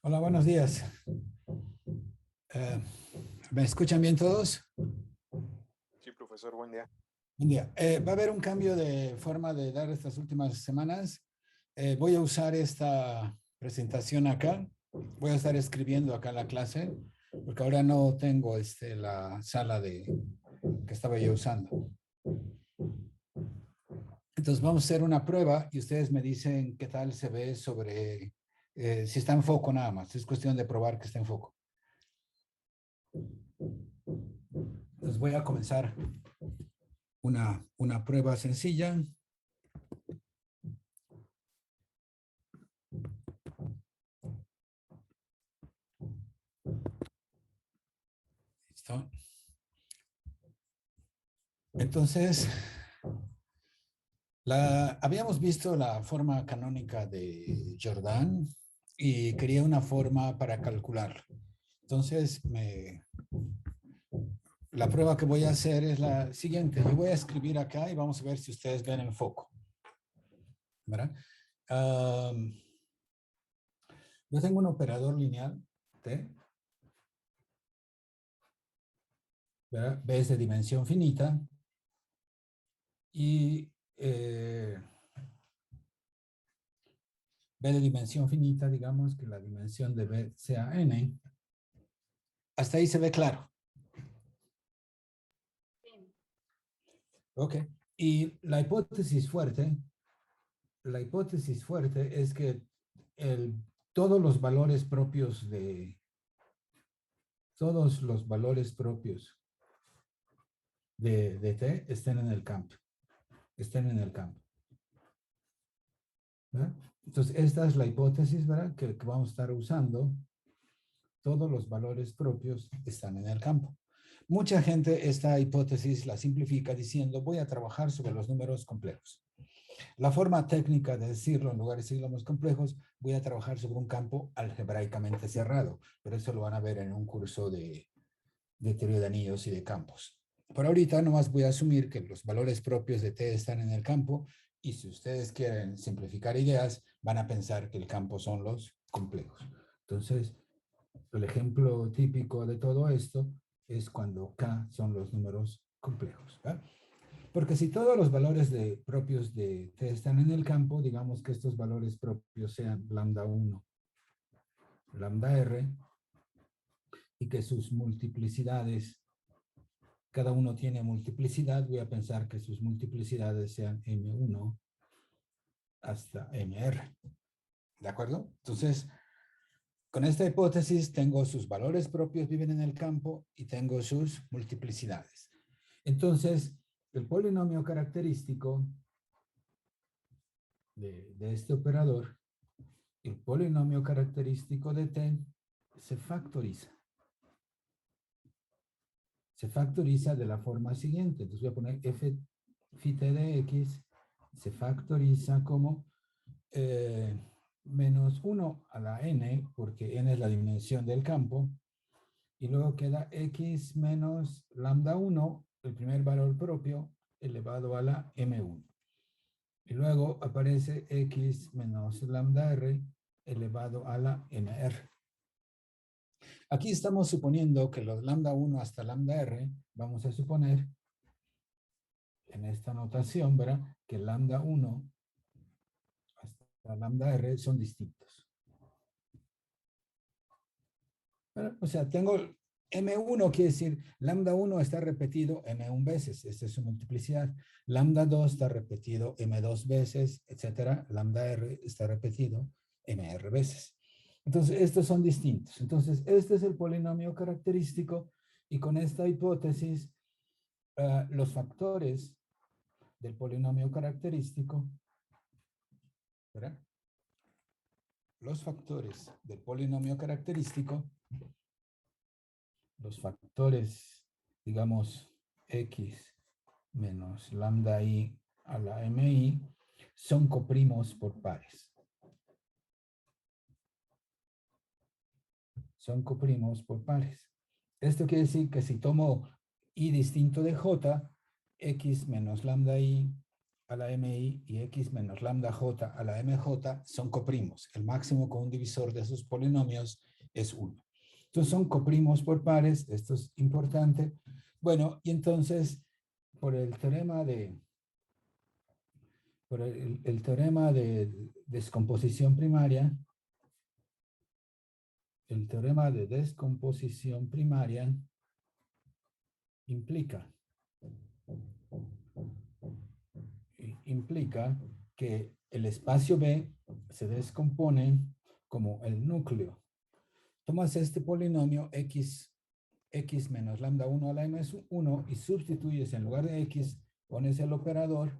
Hola, buenos días. Eh, ¿Me escuchan bien todos? Sí, profesor, buen día. Buen día. Va a haber un cambio de forma de dar estas últimas semanas. Voy a usar esta presentación acá. Voy a estar escribiendo acá la clase, porque ahora no tengo la sala que estaba yo usando. Entonces vamos a hacer una prueba y ustedes me dicen qué tal se ve sobre si está en foco nada más. Es cuestión de probar que está en foco. Entonces voy a comenzar una prueba sencilla. ¿Listo? Entonces, habíamos visto la forma canónica de Jordan y quería una forma para calcularlo. Entonces, la prueba que voy a hacer es la siguiente. Yo voy a escribir acá y vamos a ver si ustedes ven el foco. ¿Verdad? Yo tengo un operador lineal, T, ¿verdad? B es de dimensión finita y B de dimensión finita, digamos que la dimensión de B sea n. Hasta ahí se ve claro. Ok. Y la hipótesis fuerte es que todos los valores propios de T estén en el campo. ¿Verdad? Entonces, esta es la hipótesis, ¿verdad? Que vamos a estar usando. Todos los valores propios están en el campo. Mucha gente esta hipótesis la simplifica diciendo voy a trabajar sobre los números complejos. La forma técnica de decirlo, en lugar de decirlo más complejos, voy a trabajar sobre un campo algebraicamente cerrado, pero eso lo van a ver en un curso de teoría de anillos y de campos. Por ahorita nomás voy a asumir que los valores propios de T están en el campo y si ustedes quieren simplificar ideas, van a pensar que el campo son los complejos. Entonces, el ejemplo típico de todo esto es cuando K son los números complejos. ¿verdad? Porque si todos los valores propios de T están en el campo, digamos que estos valores propios sean lambda 1, lambda R, y que sus multiplicidades, cada uno tiene multiplicidad, voy a pensar que sus multiplicidades sean M1 hasta MR. ¿De acuerdo? Entonces, con esta hipótesis tengo sus valores propios viven en el campo y tengo sus multiplicidades. Entonces, el polinomio característico de este operador, el polinomio característico de T, se factoriza. Se factoriza de la forma siguiente. Entonces voy a poner f phi t de x, se factoriza como menos 1 a la n, porque n es la dimensión del campo, y luego queda x menos lambda 1, el primer valor propio, elevado a la m1. Y luego aparece x menos lambda r elevado a la mr. Aquí estamos suponiendo que los lambda 1 hasta lambda r, vamos a suponer en esta notación, ¿verdad? Que lambda 1 hasta lambda r son distintos. ¿Verdad? O sea, tengo M1 quiere decir lambda 1 está repetido M1 veces, esta es su multiplicidad. Lambda 2 está repetido M2 veces, etcétera. Lambda R está repetido MR veces. Entonces, estos son distintos. Entonces, este es el polinomio característico y con esta hipótesis, los factores del polinomio característico, ¿verdad? Los factores del polinomio característico, los factores, digamos, x menos lambda i a la mi, son coprimos por pares. Son coprimos por pares. Esto quiere decir que si tomo i distinto de j, x menos lambda i a la MI y X menos lambda J a la MJ son coprimos. El máximo con un divisor de esos polinomios es 1. Entonces son coprimos por pares, esto es importante. Bueno, y entonces por el teorema de descomposición primaria, el teorema de descomposición primaria implica que el espacio B se descompone como el núcleo. Tomas este polinomio x menos lambda 1 a la m1 y sustituyes en lugar de x, pones el operador,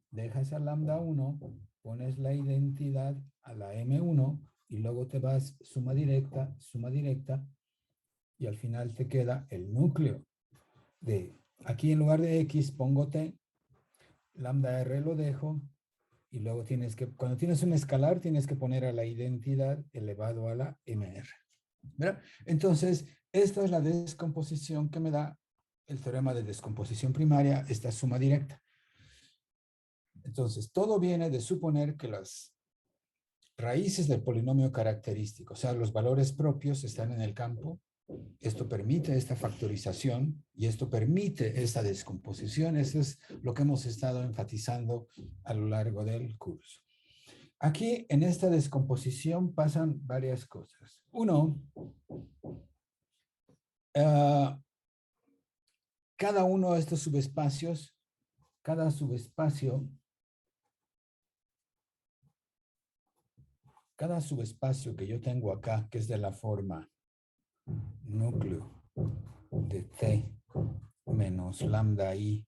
dejas a lambda 1, pones la identidad a la m1 y luego te vas suma directa, y al final te queda el núcleo de, aquí en lugar de x pongo t, lambda r lo dejo, y luego tienes que, cuando tienes un escalar, tienes que poner a la identidad elevado a la mr. ¿Verdad? Entonces, esta es la descomposición que me da el teorema de descomposición primaria, esta suma directa. Entonces, todo viene de suponer que las raíces del polinomio característico, o sea, los valores propios están en el campo. Esto permite esta factorización y esto permite esta descomposición. Eso es lo que hemos estado enfatizando a lo largo del curso. Aquí, en esta descomposición, pasan varias cosas. Uno, cada uno de estos subespacios, cada subespacio que yo tengo acá, que es de la forma núcleo de T menos lambda I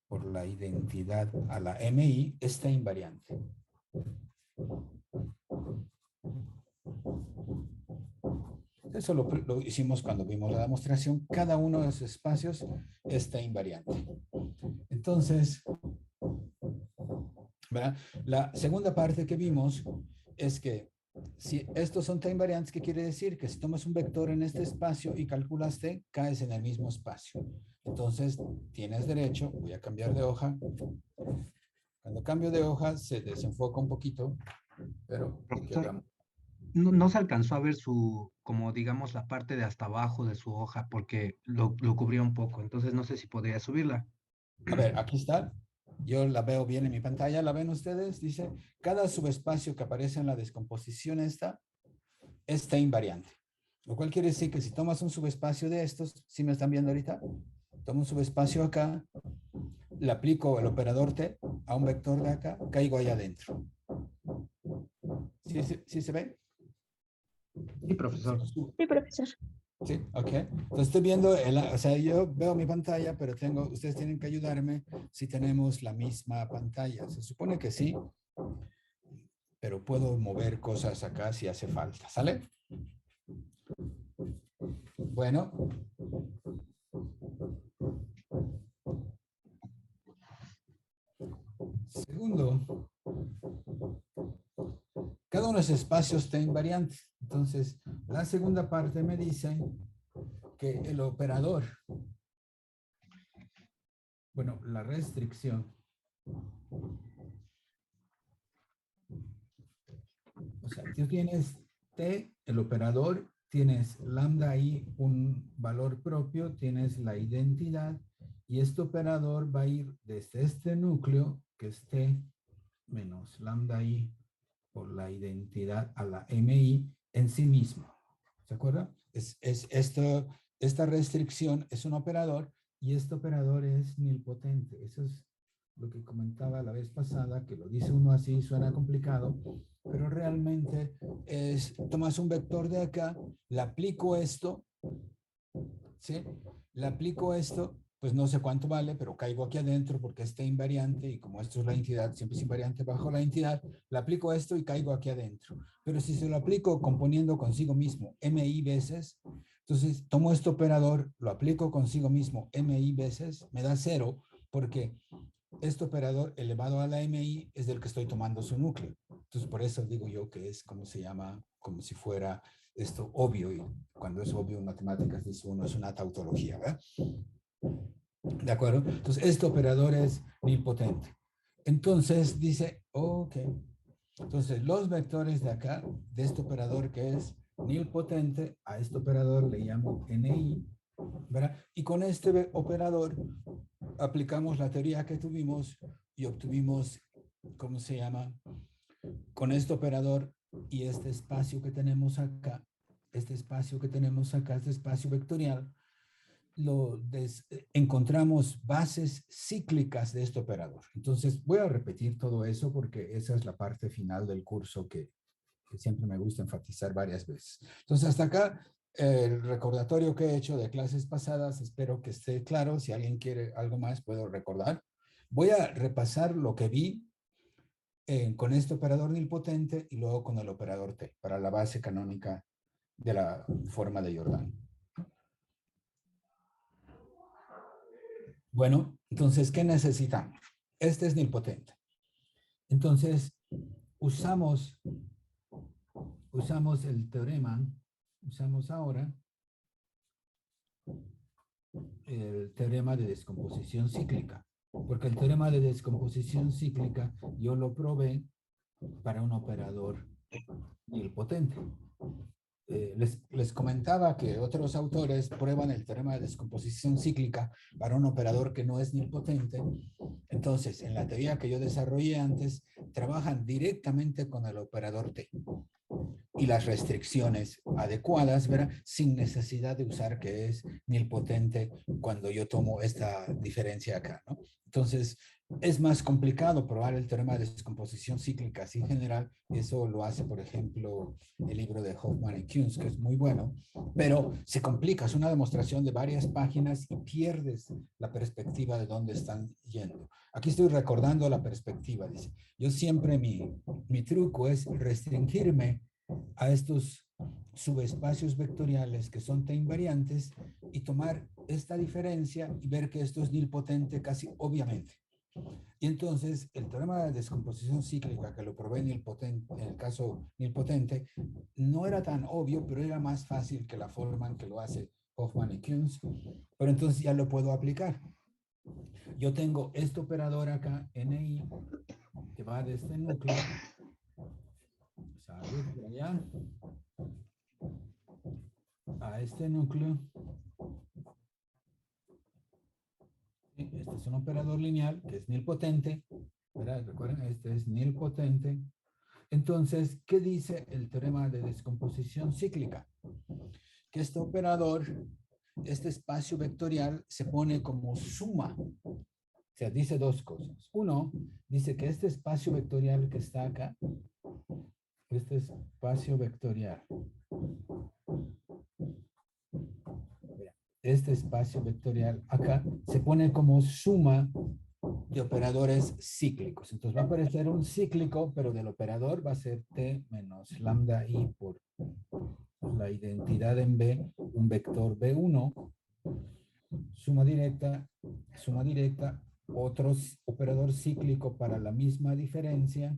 por la identidad a la MI, está invariante. Eso lo hicimos cuando vimos la demostración. Cada uno de esos espacios está invariante. Entonces, ¿verdad? La segunda parte que vimos es que si estos son T invariantes, ¿qué quiere decir? Que si tomas un vector en este espacio y calculas T, caes en el mismo espacio. Entonces, tienes derecho, voy a cambiar de hoja. Cuando cambio de hoja se desenfoca un poquito, pero Profesor, no se alcanzó a ver su, como digamos, la parte de hasta abajo de su hoja porque lo cubría un poco. Entonces no sé si podría subirla. a ver, aquí está. Yo la veo bien en mi pantalla, ¿la ven ustedes? Dice, cada subespacio que aparece en la descomposición está invariante. Lo cual quiere decir que si tomas un subespacio de estos, ¿sí me están viendo ahorita? Tomo un subespacio acá, le aplico el operador T a un vector de acá, caigo ahí adentro. ¿Sí se ve? Sí, profesor. Sí, profesor. Sí, ok. Entonces estoy viendo, o sea, yo veo mi pantalla, pero ustedes tienen que ayudarme si tenemos la misma pantalla. Se supone que sí, pero puedo mover cosas acá si hace falta. ¿Sale? Bueno. Segundo, cada uno de esos espacios está invariante. Entonces, la segunda parte me dice que el operador, bueno, la restricción, o sea, tú tienes T, el operador, tienes lambda I, un valor propio, tienes la identidad, y este operador va a ir desde este núcleo, que es T menos lambda I por la identidad a la MI en sí mismo. ¿Se acuerda? Esta restricción es un operador y este operador es nilpotente. Eso es lo que comentaba la vez pasada, que lo dice uno así, suena complicado, pero realmente es, tomas un vector de acá, le aplico esto, ¿sí? Le aplico esto, pues no sé cuánto vale, pero caigo aquí adentro porque está invariante y como esto es la entidad, siempre es invariante bajo la entidad, le aplico esto y caigo aquí adentro. Pero si se lo aplico componiendo consigo mismo MI veces, entonces tomo este operador, lo aplico consigo mismo MI veces, me da 0 porque este operador elevado a la MI es del que estoy tomando su núcleo. Entonces por eso digo yo que es como se llama, como si fuera esto obvio, y cuando es obvio en matemáticas dice uno es una tautología, ¿verdad? ¿De acuerdo? Entonces este operador es nilpotente. Entonces dice, ok. Entonces los vectores de acá, de este operador que es nilpotente, a este operador le llamo NI, ¿verdad? Y con este operador aplicamos la teoría que tuvimos y obtuvimos, ¿cómo se llama? Con este operador y este espacio que tenemos acá, este espacio que tenemos acá, este espacio vectorial, encontramos bases cíclicas de este operador. Entonces, voy a repetir todo eso porque esa es la parte final del curso que siempre me gusta enfatizar varias veces. Entonces, hasta acá, el recordatorio que he hecho de clases pasadas, espero que esté claro. Si alguien quiere algo más, puedo recordar. Voy a repasar lo que vi con este operador nilpotente y luego con el operador T para la base canónica de la forma de Jordan. Bueno, entonces, ¿qué necesitamos? Este es nilpotente. Entonces, usamos el teorema, usamos ahora el teorema de descomposición cíclica, porque el teorema de descomposición cíclica yo lo probé para un operador nilpotente. Les comentaba que otros autores prueban el teorema de descomposición cíclica para un operador que no es nilpotente. Entonces, en la teoría que yo desarrollé antes, trabajan directamente con el operador T y las restricciones adecuadas, ¿verdad? Sin necesidad de usar que es nilpotente cuando yo tomo esta diferencia acá, ¿no? Entonces, es más complicado probar el teorema de descomposición cíclica así en general. Eso lo hace, por ejemplo, el libro de Hoffman y Kunz, que es muy bueno, pero se complica. Es una demostración de varias páginas y pierdes la perspectiva de dónde están yendo. Aquí estoy recordando la perspectiva, dice. Yo siempre mi truco es restringirme a estos subespacios vectoriales que son T invariantes y tomar esta diferencia y ver que esto es nilpotente casi obviamente. Y entonces el teorema de descomposición cíclica que lo probé en el caso nilpotente no era tan obvio, pero era más fácil que la forma en que lo hace Hoffman y Kunz, pero entonces ya lo puedo aplicar. Yo tengo este operador acá, NI, que va de este núcleo, salud por allá, a este núcleo. Este es un operador lineal que es nilpotente, ¿verdad? Recuerden, este es nilpotente. Entonces, ¿qué dice el teorema de descomposición cíclica? Que este operador, este espacio vectorial, se pone como suma. O sea, dice dos cosas. Uno, dice que este espacio vectorial que está acá, este espacio vectorial, este espacio vectorial acá, se pone como suma de operadores cíclicos. Entonces va a aparecer un cíclico, pero del operador va a ser T menos lambda I por la identidad en B, un vector B1, suma directa, otro operador cíclico para la misma diferencia,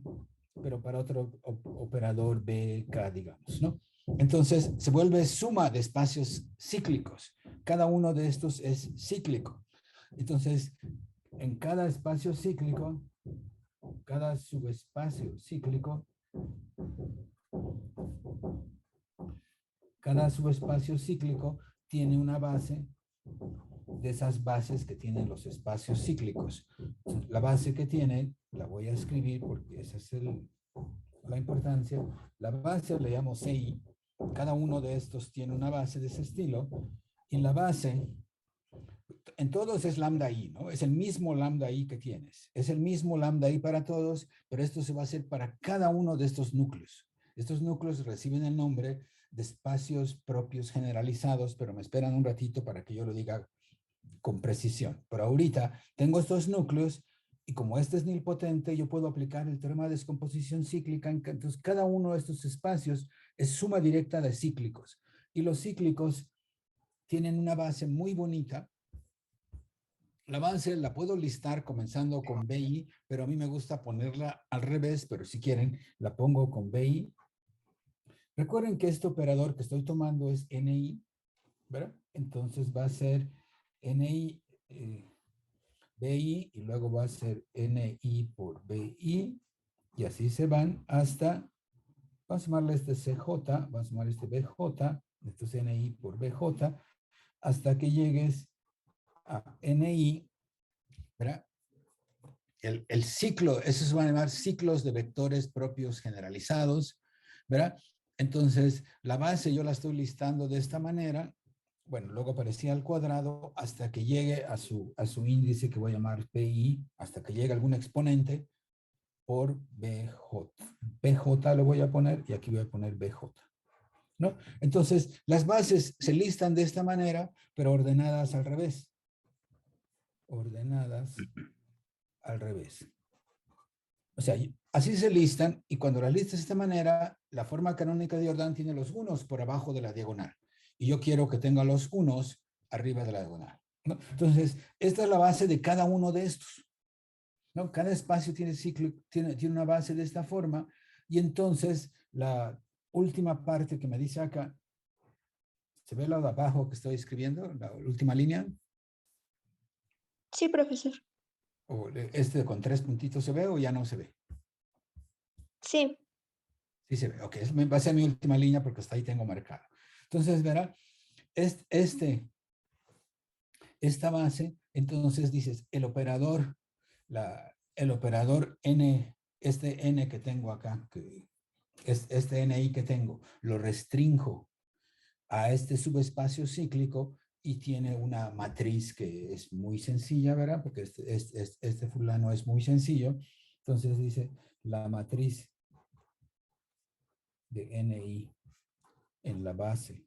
pero para otro operador BK, digamos, ¿no? Entonces se vuelve suma de espacios cíclicos. Cada uno de estos es cíclico. Entonces, en cada espacio cíclico, cada subespacio cíclico, cada subespacio cíclico tiene una base de esas bases que tienen los espacios cíclicos. La base que tiene, la voy a escribir porque esa es la importancia. La base le llamo CI. Cada uno de estos tiene una base de ese estilo. Y la base, en todos es lambda I, ¿no? Es el mismo lambda I que tienes. Es el mismo lambda I para todos, pero esto se va a hacer para cada uno de estos núcleos. Estos núcleos reciben el nombre de espacios propios generalizados, pero me esperan un ratito para que yo lo diga con precisión. Pero ahorita tengo estos núcleos y como este es nilpotente, yo puedo aplicar el teorema de descomposición cíclica. Entonces, cada uno de estos espacios es suma directa de cíclicos. Y los cíclicos tienen una base muy bonita. La base la puedo listar comenzando con BI, pero a mí me gusta ponerla al revés, pero si quieren, la pongo con BI. Recuerden que este operador que estoy tomando es NI, ¿verdad? Entonces va a ser NI BI y luego va a ser NI por BI y así se van hasta, vamos a sumarle este CJ, vamos a sumar este BJ, esto es NI por BJ, hasta que llegues a NI, ¿verdad? El ciclo, eso se van a llamar ciclos de vectores propios generalizados, ¿verdad? Entonces, la base yo la estoy listando de esta manera, bueno, luego aparecía al cuadrado hasta que llegue a su índice que voy a llamar PI, hasta que llegue algún exponente por BJ. BJ lo voy a poner y aquí voy a poner BJ, ¿no? Entonces, las bases se listan de esta manera, pero ordenadas al revés. Ordenadas al revés. O sea, así se listan y cuando las listas de esta manera, la forma canónica de Jordan tiene los unos por abajo de la diagonal. Y yo quiero que tenga los unos arriba de la diagonal, ¿no? Entonces, esta es la base de cada uno de estos, ¿no? Cada espacio tiene ciclo, tiene una base de esta forma y entonces la última parte que me dice acá, ¿se ve lo de abajo que estoy escribiendo? La última línea. Sí, profesor. O este con 3 puntitos se ve o ya no se ve. Sí. Sí se ve, ok, va a ser mi última línea porque hasta ahí tengo marcado. Entonces, verá, esta base, entonces dices, el operador n, este n que tengo acá, que es este ni que tengo, lo restrinjo a este subespacio cíclico y tiene una matriz que es muy sencilla, ¿verdad? Porque este fulano es muy sencillo. Entonces dice, la matriz de ni en la base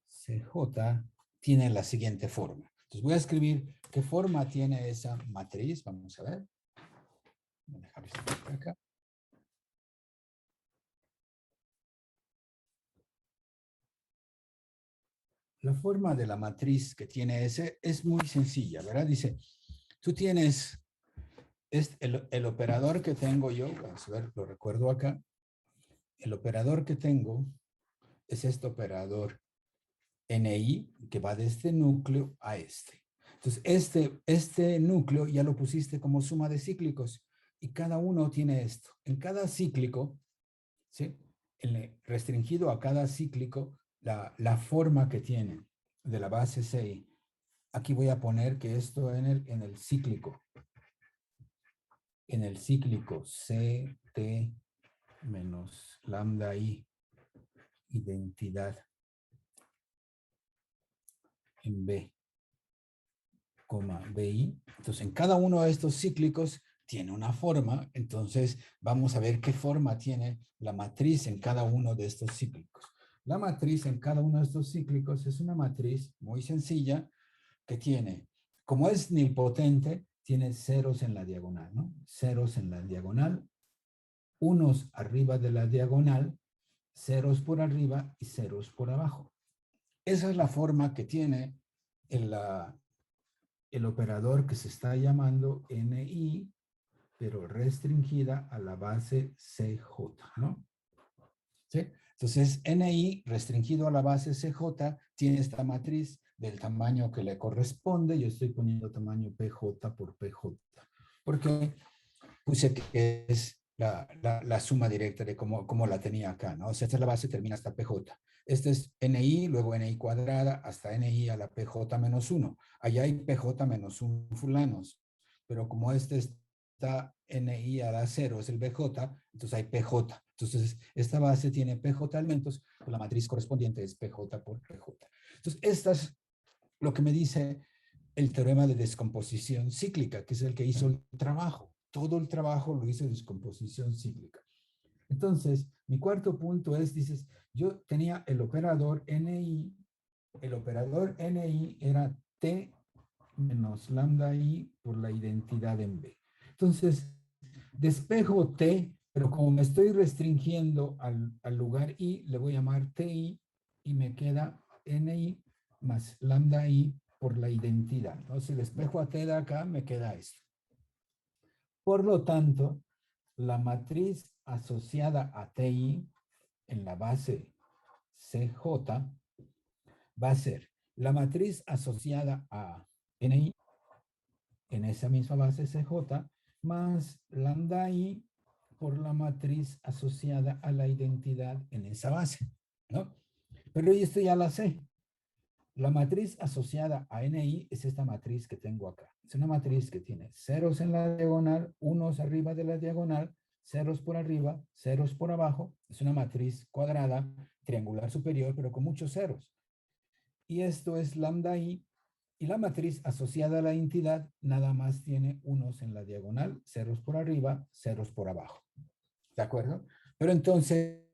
CJ tiene la siguiente forma. Entonces voy a escribir qué forma tiene esa matriz. Vamos a ver. Voy a dejar esto por acá. La forma de la matriz que tiene ese es muy sencilla, ¿verdad? Dice, tú tienes el operador que tengo yo, vamos a ver, lo recuerdo acá. El operador que tengo es este operador NI que va de este núcleo a este. Entonces, este núcleo ya lo pusiste como suma de cíclicos y cada uno tiene esto. En cada cíclico, ¿sí? Restringido a cada cíclico, la forma que tiene de la base CI. Aquí voy a poner que esto en el cíclico CT menos lambda I, identidad en B, BI. Entonces, en cada uno de estos cíclicos tiene una forma. Entonces, vamos a ver qué forma tiene la matriz en cada uno de estos cíclicos. La matriz en cada uno de estos cíclicos es una matriz muy sencilla que tiene, como es nilpotente, tiene ceros en la diagonal, ¿no? Ceros en la diagonal, unos arriba de la diagonal, ceros por arriba y ceros por abajo. Esa es la forma que tiene el operador que se está llamando NI, pero restringida a la base CJ, ¿no? ¿Sí? Entonces, NI restringido a la base CJ tiene esta matriz del tamaño que le corresponde. Yo estoy poniendo tamaño PJ por PJ, porque puse que es la suma directa de cómo la tenía acá, ¿no? O sea, esta es la base, termina hasta PJ. Este es NI, luego NI cuadrada, hasta NI a la PJ menos 1. Allá hay PJ menos 1 fulanos, pero como este está NI a la 0, es el BJ, entonces hay PJ. Entonces, esta base tiene PJ elementos, pues la matriz correspondiente es PJ por PJ. Entonces, esta es lo que me dice el teorema de descomposición cíclica, que es el que hizo el trabajo. Todo el trabajo lo hizo descomposición cíclica. Entonces, mi cuarto punto es, dices, yo tenía el operador NI era T menos lambda I por la identidad en B. Entonces, despejo T, pero como me estoy restringiendo al lugar I, le voy a llamar TI y me queda NI más lambda I por la identidad. Entonces, si despejo a T de acá, me queda esto. Por lo tanto, la matriz asociada a TI en la base CJ va a ser la matriz asociada a NI en esa misma base CJ más lambda I por la matriz asociada a la identidad en esa base, ¿no? Pero esto ya la sé. La matriz asociada a NI es esta matriz que tengo acá. Es una matriz que tiene ceros en la diagonal, unos arriba de la diagonal, ceros por arriba, ceros por abajo. Es una matriz cuadrada, triangular superior, pero con muchos ceros. Y esto es lambda I. Y la matriz asociada a la entidad nada más tiene unos en la diagonal, ceros por arriba, ceros por abajo. ¿De acuerdo? Pero entonces,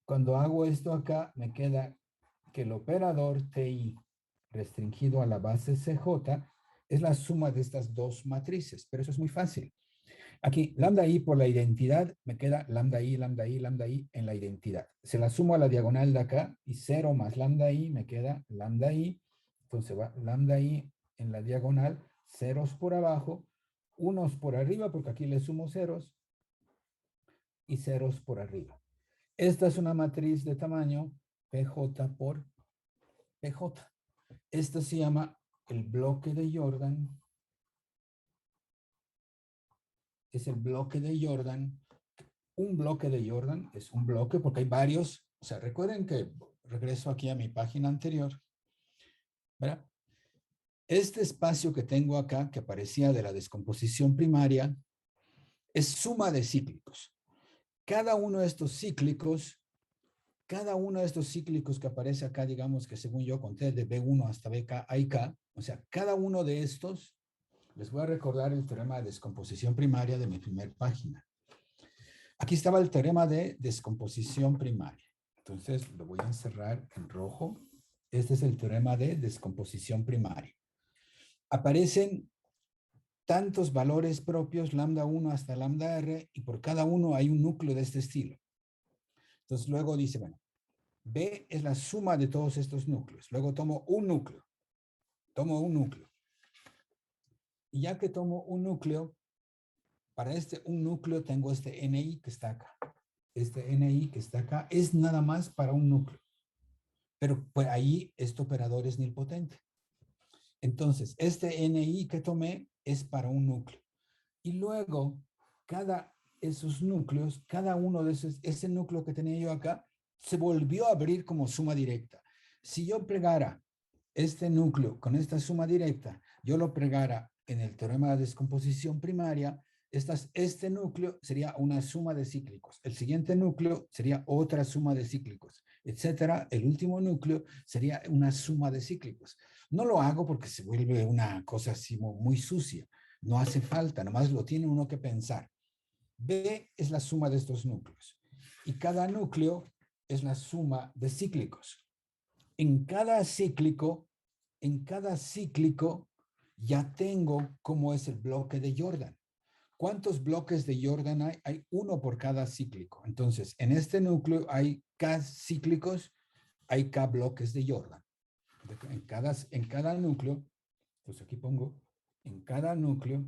cuando hago esto acá, me queda que el operador TI restringido a la base CJ es la suma de estas dos matrices, pero eso es muy fácil. Aquí, lambda I por la identidad, me queda lambda I, lambda I, lambda I en la identidad. Se la sumo a la diagonal de acá y 0 más lambda I me queda lambda I. Entonces va lambda I en la diagonal, ceros por abajo, unos por arriba porque aquí le sumo ceros y ceros por arriba. Esta es una matriz de tamaño PJ por PJ. Esto se llama el bloque de Jordan. Es el bloque de Jordan. Un bloque de Jordan es un bloque porque hay varios. O sea, recuerden que regreso aquí a mi página anterior. ¿Verdad? Este espacio que tengo acá, que aparecía de la descomposición primaria, es suma de cíclicos. Cada uno de estos cíclicos que aparece acá, digamos que según yo conté de B1 hasta BK a IK, o sea, cada uno de estos, les voy a recordar el teorema de descomposición primaria de mi primer página. Aquí estaba el teorema de descomposición primaria. Entonces lo voy a encerrar en rojo. Este es el teorema de descomposición primaria. Aparecen tantos valores propios, lambda 1 hasta lambda R, y por cada uno hay un núcleo de este estilo. Entonces luego dice, bueno, B es la suma de todos estos núcleos. Luego tomo un núcleo. Y ya que tomo un núcleo, para un núcleo tengo este NI que está acá. Este NI que está acá es nada más para un núcleo. Pero pues ahí este operador es nilpotente. Entonces, este NI que tomé es para un núcleo. Y luego, esos núcleos, cada uno de esos, ese núcleo que tenía yo acá, se volvió a abrir como suma directa. Si yo plegara este núcleo con esta suma directa, yo lo plegara en el teorema de descomposición primaria, este núcleo sería una suma de cíclicos. El siguiente núcleo sería otra suma de cíclicos, etcétera. El último núcleo sería una suma de cíclicos. No lo hago porque se vuelve una cosa así muy sucia. No hace falta, nomás lo tiene uno que pensar. B es la suma de estos núcleos. Y cada núcleo es la suma de cíclicos. En cada cíclico ya tengo cómo es el bloque de Jordan. ¿Cuántos bloques de Jordan hay? Hay uno por cada cíclico. Entonces, en este núcleo hay K cíclicos, hay K bloques de Jordan. En cada núcleo, pues aquí pongo, en cada núcleo,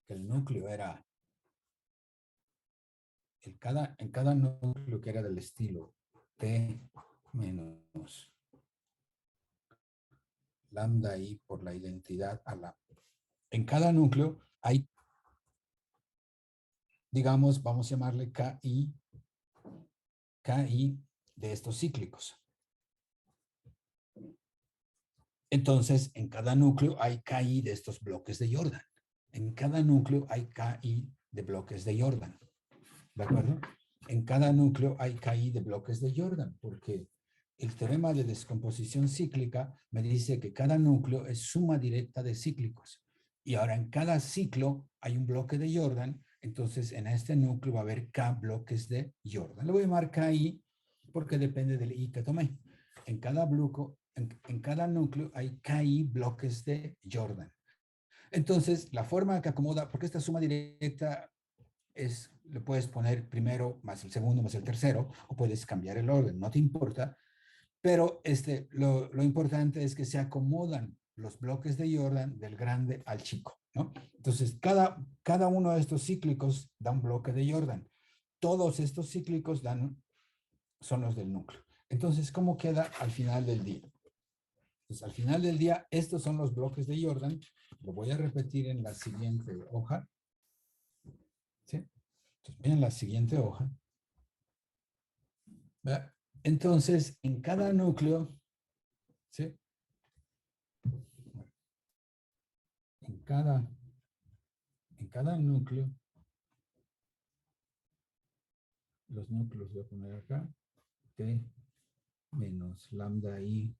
el núcleo era, en cada núcleo que era del estilo T menos lambda I por la identidad a la... En cada núcleo hay, digamos, vamos a llamarle KI de estos cíclicos. Entonces, en cada núcleo hay KI de estos bloques de Jordan. En cada núcleo hay KI de bloques de Jordan. ¿De acuerdo? En cada núcleo hay KI de bloques de Jordan, porque el teorema de descomposición cíclica me dice que cada núcleo es suma directa de cíclicos. Y ahora en cada ciclo hay un bloque de Jordan, entonces en este núcleo va a haber K bloques de Jordan. Le voy a llamar KI porque depende del I que tomé. En cada núcleo hay KI bloques de Jordan. Entonces, la forma que acomoda, porque esta suma directa le puedes poner primero más el segundo más el tercero, o puedes cambiar el orden, no te importa. Pero lo importante es que se acomodan los bloques de Jordan del grande al chico, ¿no? Entonces, cada uno de estos cíclicos da un bloque de Jordan. Todos estos cíclicos son los del núcleo. Entonces, ¿cómo queda al final del día? Entonces, al final del día, estos son los bloques de Jordan. Lo voy a repetir en la siguiente hoja. ¿Sí? Entonces, miren la siguiente hoja. ¿Verdad? Entonces, en cada núcleo, ¿sí? En cada núcleo, los núcleos voy a poner acá, T menos lambda I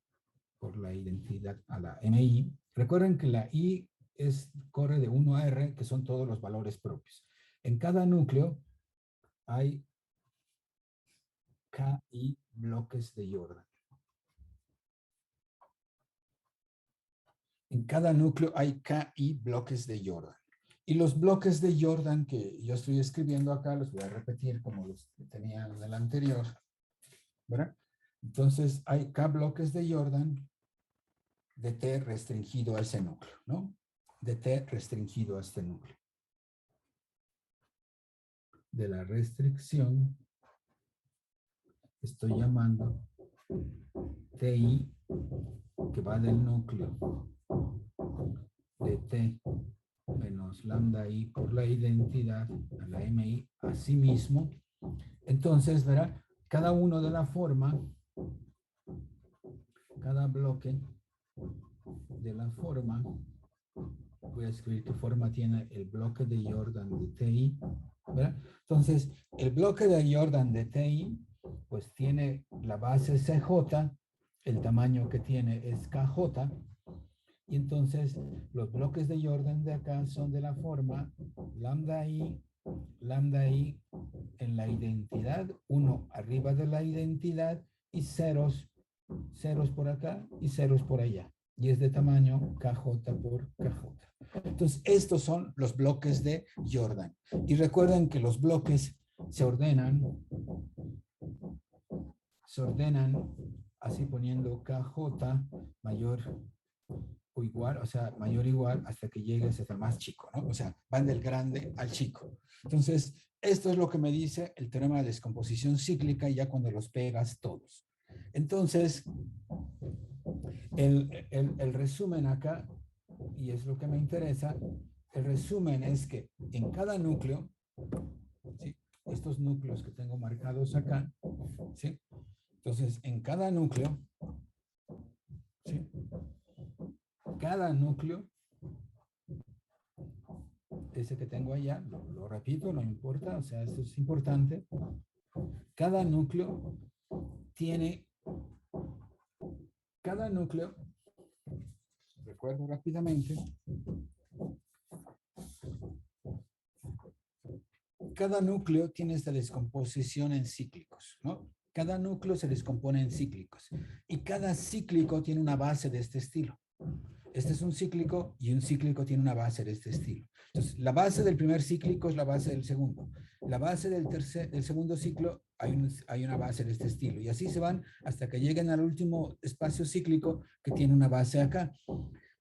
por la identidad a la MI. Recuerden que la I corre de 1 a R, que son todos los valores propios. En cada núcleo hay KI bloques de Jordan. En cada núcleo hay KI bloques de Jordan. Y los bloques de Jordan que yo estoy escribiendo acá, los voy a repetir como los que tenía en el anterior. ¿Verdad? Entonces hay K bloques de Jordan de T restringido a ese núcleo, ¿no? De T restringido a este núcleo. De la restricción estoy llamando TI, que va del núcleo de T menos lambda I por la identidad a la MI a sí mismo. Entonces, verá, cada uno de la forma, cada bloque de la forma, voy a escribir qué forma tiene el bloque de Jordan de TI, ¿verdad? Entonces, el bloque de Jordan de TI, pues tiene la base CJ, el tamaño que tiene es KJ, y entonces los bloques de Jordan de acá son de la forma lambda I en la identidad, 1 arriba de la identidad y ceros por acá y ceros por allá. Y es de tamaño KJ por KJ. Entonces, estos son los bloques de Jordan. Y recuerden que los bloques se ordenan así poniendo KJ mayor o igual, o sea, mayor o igual hasta que llegues hasta el más chico, ¿no? O sea, van del grande al chico. Entonces, esto es lo que me dice el teorema de descomposición cíclica ya cuando los pegas todos. Entonces, el resumen acá, y es lo que me interesa, el resumen es que en cada núcleo, ¿sí? Estos núcleos que tengo marcados acá, ¿sí? Entonces, en cada núcleo, ¿sí? Cada núcleo, ese que tengo allá, lo repito, no importa, o sea, esto es importante. Cada núcleo recuerdo rápidamente, cada núcleo tiene esta descomposición en cíclicos, ¿no? Cada núcleo se descompone en cíclicos y cada cíclico tiene una base de este estilo. Este es un cíclico y un cíclico tiene una base de este estilo. Entonces, la base del primer cíclico es la base del segundo. La base del segundo ciclo hay una base de este estilo. Y así se van hasta que lleguen al último espacio cíclico que tiene una base acá.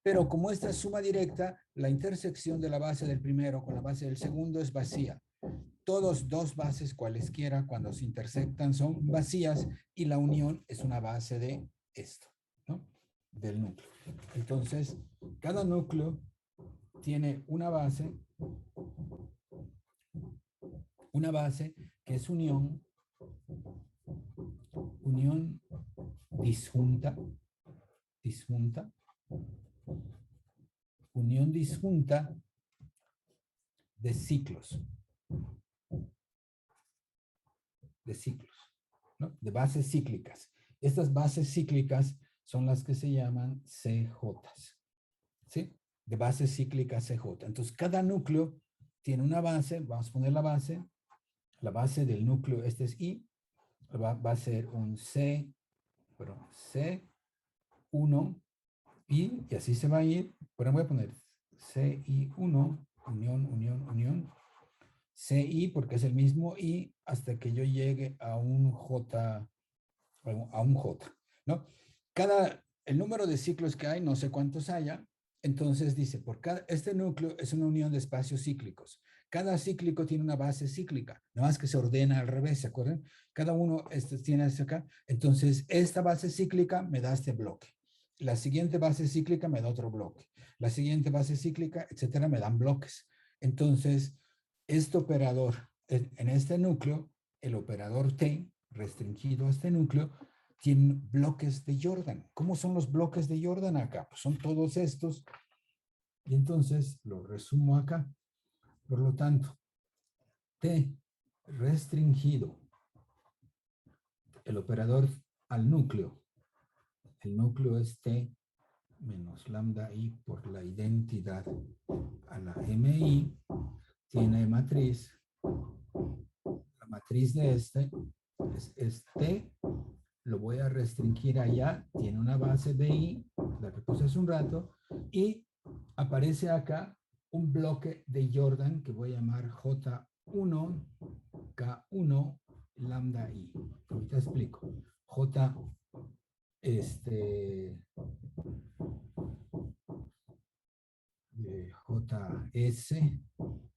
Pero como esta es suma directa, la intersección de la base del primero con la base del segundo es vacía. Todos dos bases cualesquiera cuando se intersectan son vacías y la unión es una base de esto, ¿no? Del núcleo. Entonces, cada núcleo tiene una base que es unión disjunta, unión disjunta de ciclos, ¿no? De bases cíclicas. Estas bases cíclicas son las que se llaman CJs, ¿sí? De base cíclica CJ. Entonces, cada núcleo tiene una base, vamos a poner la base del núcleo, este es I, va a ser un C1, y así se va a ir, pero voy a poner CI1, unión, CI porque es el mismo I hasta que yo llegue a un J, ¿no? El número de ciclos que hay, no sé cuántos haya, entonces dice, este núcleo es una unión de espacios cíclicos. Cada cíclico tiene una base cíclica, nada más que se ordena al revés, ¿se acuerdan? Cada uno tiene esto acá. Entonces, esta base cíclica me da este bloque. La siguiente base cíclica me da otro bloque. La siguiente base cíclica, etcétera, me dan bloques. Entonces, este operador en este núcleo, el operador T, restringido a este núcleo, tiene bloques de Jordan. ¿Cómo son los bloques de Jordan acá? Pues son todos estos. Y entonces lo resumo acá. Por lo tanto, T restringido, el operador al núcleo. El núcleo es T menos lambda I por la identidad a la MI. Tiene matriz. La matriz de este es T. Lo voy a restringir allá. Tiene una base de I, la que puse hace un rato. Y aparece acá un bloque de Jordan que voy a llamar J1, K1, lambda I. Ahorita explico. JS,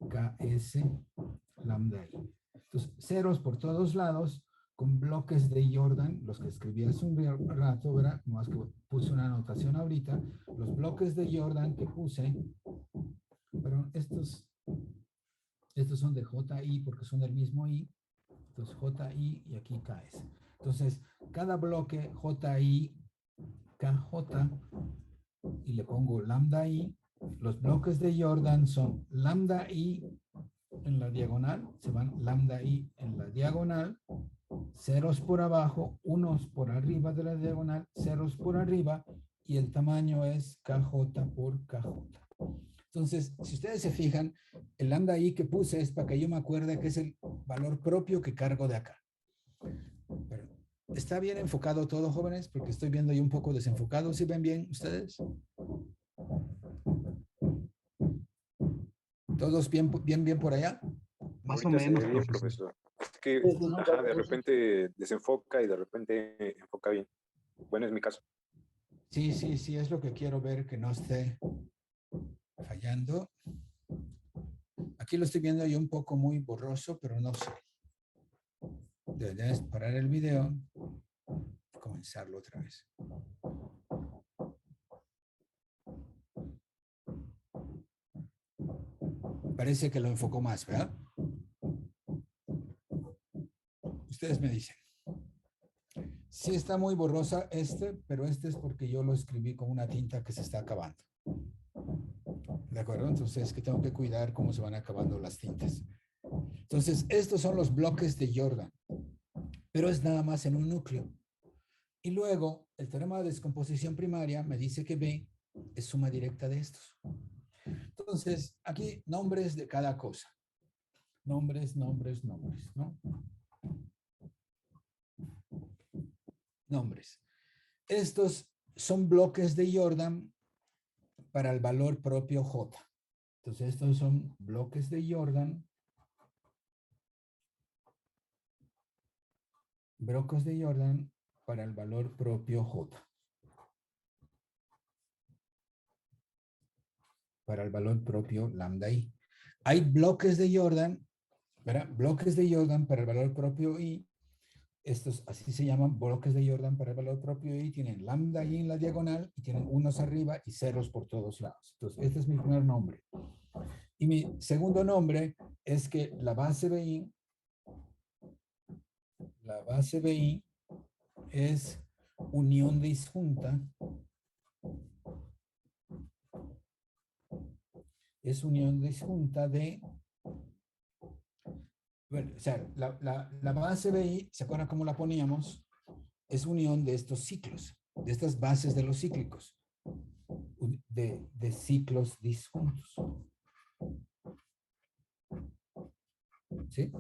KS, lambda I. Entonces, ceros por todos lados con bloques de Jordan, los que escribí hace un rato, ¿verdad? Más que puse una anotación ahorita, los bloques de Jordan que puse, pero estos son de JI porque son del mismo I, entonces JI y aquí KS. Entonces, cada bloque JI, KJ, y le pongo lambda I, los bloques de Jordan son lambda I en la diagonal, se van lambda I en la diagonal, ceros por abajo, unos por arriba de la diagonal, ceros por arriba, y el tamaño es KJ por KJ. Entonces, si ustedes se fijan, el lambda I que puse es para que yo me acuerde que es el valor propio que cargo de acá. Pero, ¿está bien enfocado todo, jóvenes? Porque estoy viendo yo un poco desenfocado. ¿Sí ven bien ustedes? ¿Todos bien por allá? Más o Ahorita se menos, ve bien, profesor. profesor. Es que de repente desenfoca y de repente enfoca bien. Bueno, es mi caso. Sí, es lo que quiero ver, que no esté fallando. Aquí lo estoy viendo yo un poco muy borroso, pero no sé. Debería parar el video y comenzarlo otra vez. Parece que lo enfocó más, ¿verdad? Ustedes me dicen. Sí está muy borrosa pero este es porque yo lo escribí con una tinta que se está acabando. ¿De acuerdo? Entonces, que tengo que cuidar cómo se van acabando las tintas. Entonces, estos son los bloques de Jordan, pero es nada más en un núcleo. Y luego, el teorema de descomposición primaria me dice que B es suma directa de estos. Entonces, aquí nombres de cada cosa. Nombres, ¿no? Nombres. Estos son bloques de Jordan para el valor propio J. Entonces, estos son bloques de Jordan. Bloques de Jordan para el valor propio J. Para el valor propio lambda I. Hay bloques de Jordan, ¿verdad? Bloques de Jordan para el valor propio I. Estos así se llaman bloques de Jordan para el valor propio I. Tienen lambda I en la diagonal y tienen unos arriba y ceros por todos lados. Entonces, este es mi primer nombre. Y mi segundo nombre es que la base BI es unión disjunta. Es unión disjunta de... Bueno, o sea, la base BI, ¿se acuerdan cómo la poníamos? Es unión de estos ciclos, de estas bases de los cíclicos, de ciclos disjuntos. ¿Sí?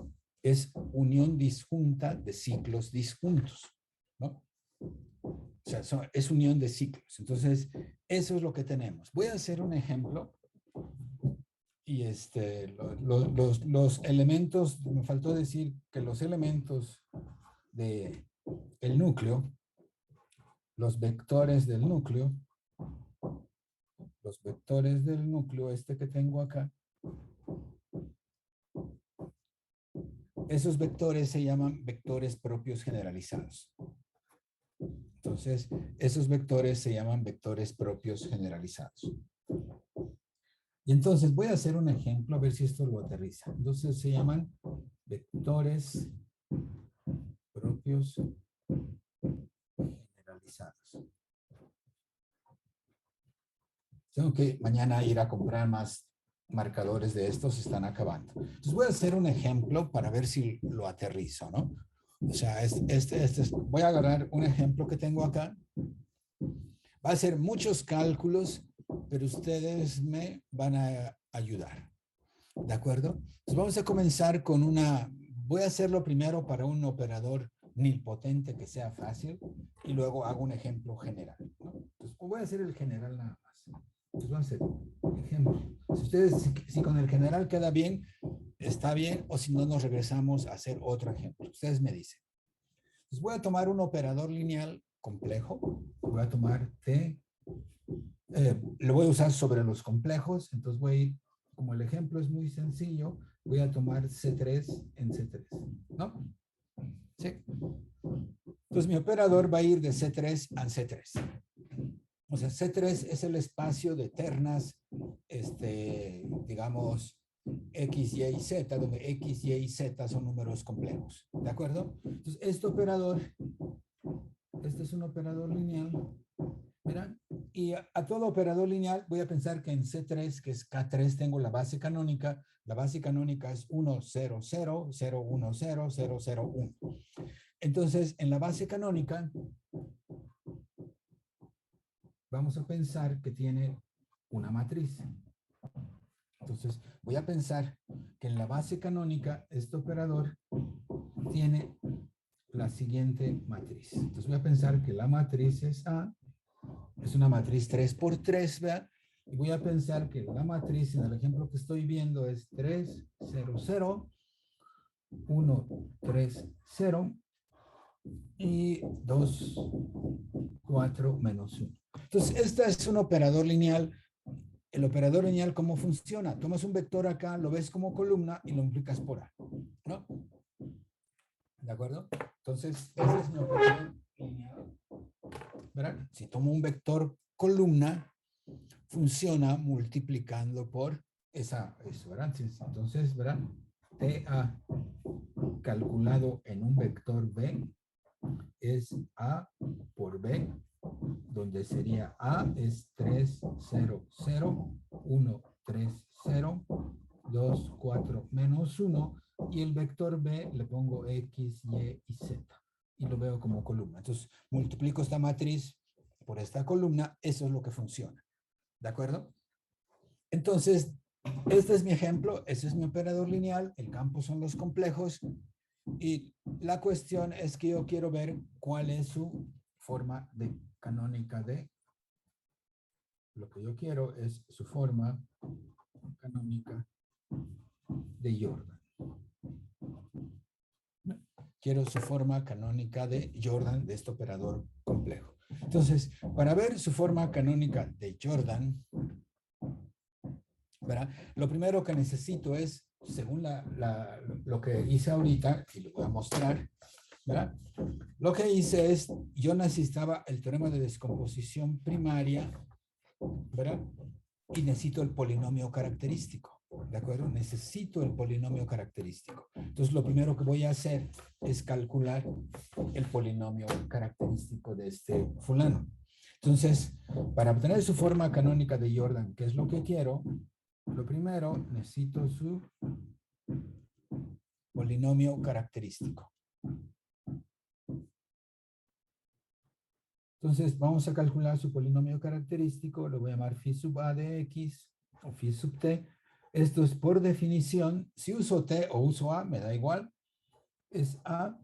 Es unión disjunta de ciclos disjuntos, ¿no? O sea, es unión de ciclos. Entonces, eso es lo que tenemos. Voy a hacer un ejemplo. Y los elementos, me faltó decir que los elementos del núcleo, los vectores del núcleo, que tengo acá, Esos vectores se llaman vectores propios generalizados. Entonces, esos vectores se llaman vectores propios generalizados. Y entonces voy a hacer un ejemplo a ver si esto lo aterriza. Entonces se llaman vectores propios generalizados. Tengo que mañana ir a comprar más marcadores de estos, se están acabando. Entonces voy a hacer un ejemplo para ver si lo aterrizo, ¿no? O sea, voy a agarrar un ejemplo que tengo acá. Va a ser muchos cálculos, pero ustedes me van a ayudar. ¿De acuerdo? Entonces vamos a comenzar con voy a hacerlo primero para un operador nilpotente que sea fácil y luego hago un ejemplo general, ¿no? Entonces voy a hacer el general nada más. Entonces vamos a hacer ejemplo. Si con el general queda bien, está bien, o si no nos regresamos a hacer otro ejemplo. Ustedes me dicen. Entonces voy a tomar un operador lineal complejo. Voy a tomar T. Lo voy a usar sobre los complejos. Entonces voy a ir, como el ejemplo es muy sencillo, voy a tomar C3 en C3, ¿no? Sí. Entonces mi operador va a ir de C3 a C3. O sea, C3 es el espacio de ternas, digamos, X, Y y Z, donde X, Y y Z son números complejos. ¿De acuerdo? Entonces, este es un operador lineal. ¿Verdad? Y a todo operador lineal voy a pensar que en C3, que es K3, tengo la base canónica. La base canónica es 1, 0, 0, 0, 1, 0, 0, 0, 1. Entonces, en la base canónica, vamos a pensar que tiene una matriz. Entonces, voy a pensar que en la base canónica, este operador tiene la siguiente matriz. Entonces, voy a pensar que la matriz es A. Es una matriz 3 por 3, ¿verdad? Y voy a pensar que la matriz en el ejemplo que estoy viendo es 3, 0, 0, 1, 3, 0 y 2, 4, menos 1. Entonces, este es un operador lineal. El operador lineal, ¿cómo funciona? Tomas un vector acá, lo ves como columna y lo multiplicas por A, ¿no? ¿De acuerdo? Entonces, ese es mi operador lineal. ¿Verdad? Si tomo un vector columna, funciona multiplicando por eso, ¿verdad? Entonces, ¿verdad? TA calculado en un vector B es A por B, donde sería A es 3, 0, 0, 1, 3, 0, 2, 4, menos 1, y el vector B le pongo X, Y y Z, y lo veo como columna. Entonces, multiplico esta matriz por esta columna, eso es lo que funciona. ¿De acuerdo? Entonces, este es mi ejemplo, ese es mi operador lineal, el campo son los complejos, y la cuestión es que yo quiero ver cuál es su forma canónica de, lo que yo quiero es su forma canónica de Jordan. Quiero su forma canónica de Jordan de este operador complejo. Entonces, para ver su forma canónica de Jordan, ¿verdad? Lo primero que necesito es, según lo que hice ahorita, y lo voy a mostrar, ¿verdad? Lo que hice es, yo necesitaba el teorema de descomposición primaria, ¿verdad? Y necesito el polinomio característico. ¿De acuerdo? Necesito el polinomio característico. Entonces, lo primero que voy a hacer es calcular el polinomio característico de este fulano. Entonces, para obtener su forma canónica de Jordan, que es lo que quiero, lo primero necesito su polinomio característico. Entonces, vamos a calcular su polinomio característico. Lo voy a llamar phi sub a de x o phi sub t. Esto es por definición, si uso t o uso a, me da igual, es a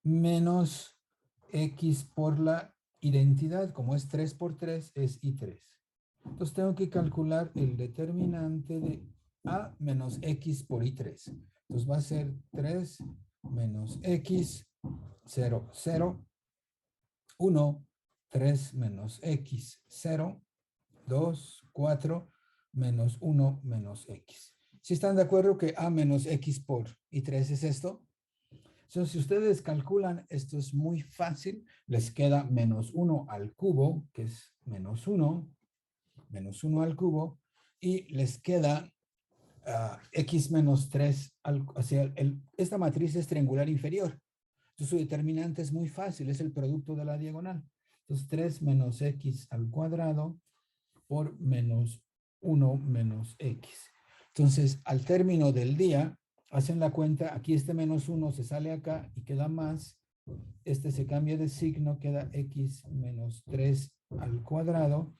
menos x por la identidad, como es 3 por 3, es i3. Entonces tengo que calcular el determinante de a menos x por i3. Entonces va a ser 3 menos x, 0, 0, 1, 3 menos x, 0, 2, 4, menos 1 menos x. ¿Sí están de acuerdo que a menos x por i3 es esto? Entonces, si ustedes calculan, esto es muy fácil, les queda menos 1 al cubo, que es menos 1 al cubo, y les queda x menos 3, o sea, esta matriz es triangular inferior. Entonces, su determinante es muy fácil, es el producto de la diagonal. Entonces, 3 menos x al cuadrado por menos 1 menos x. Entonces, al término del día, hacen la cuenta, aquí este menos 1 se sale acá y queda más, este se cambia de signo, queda x menos 3 al cuadrado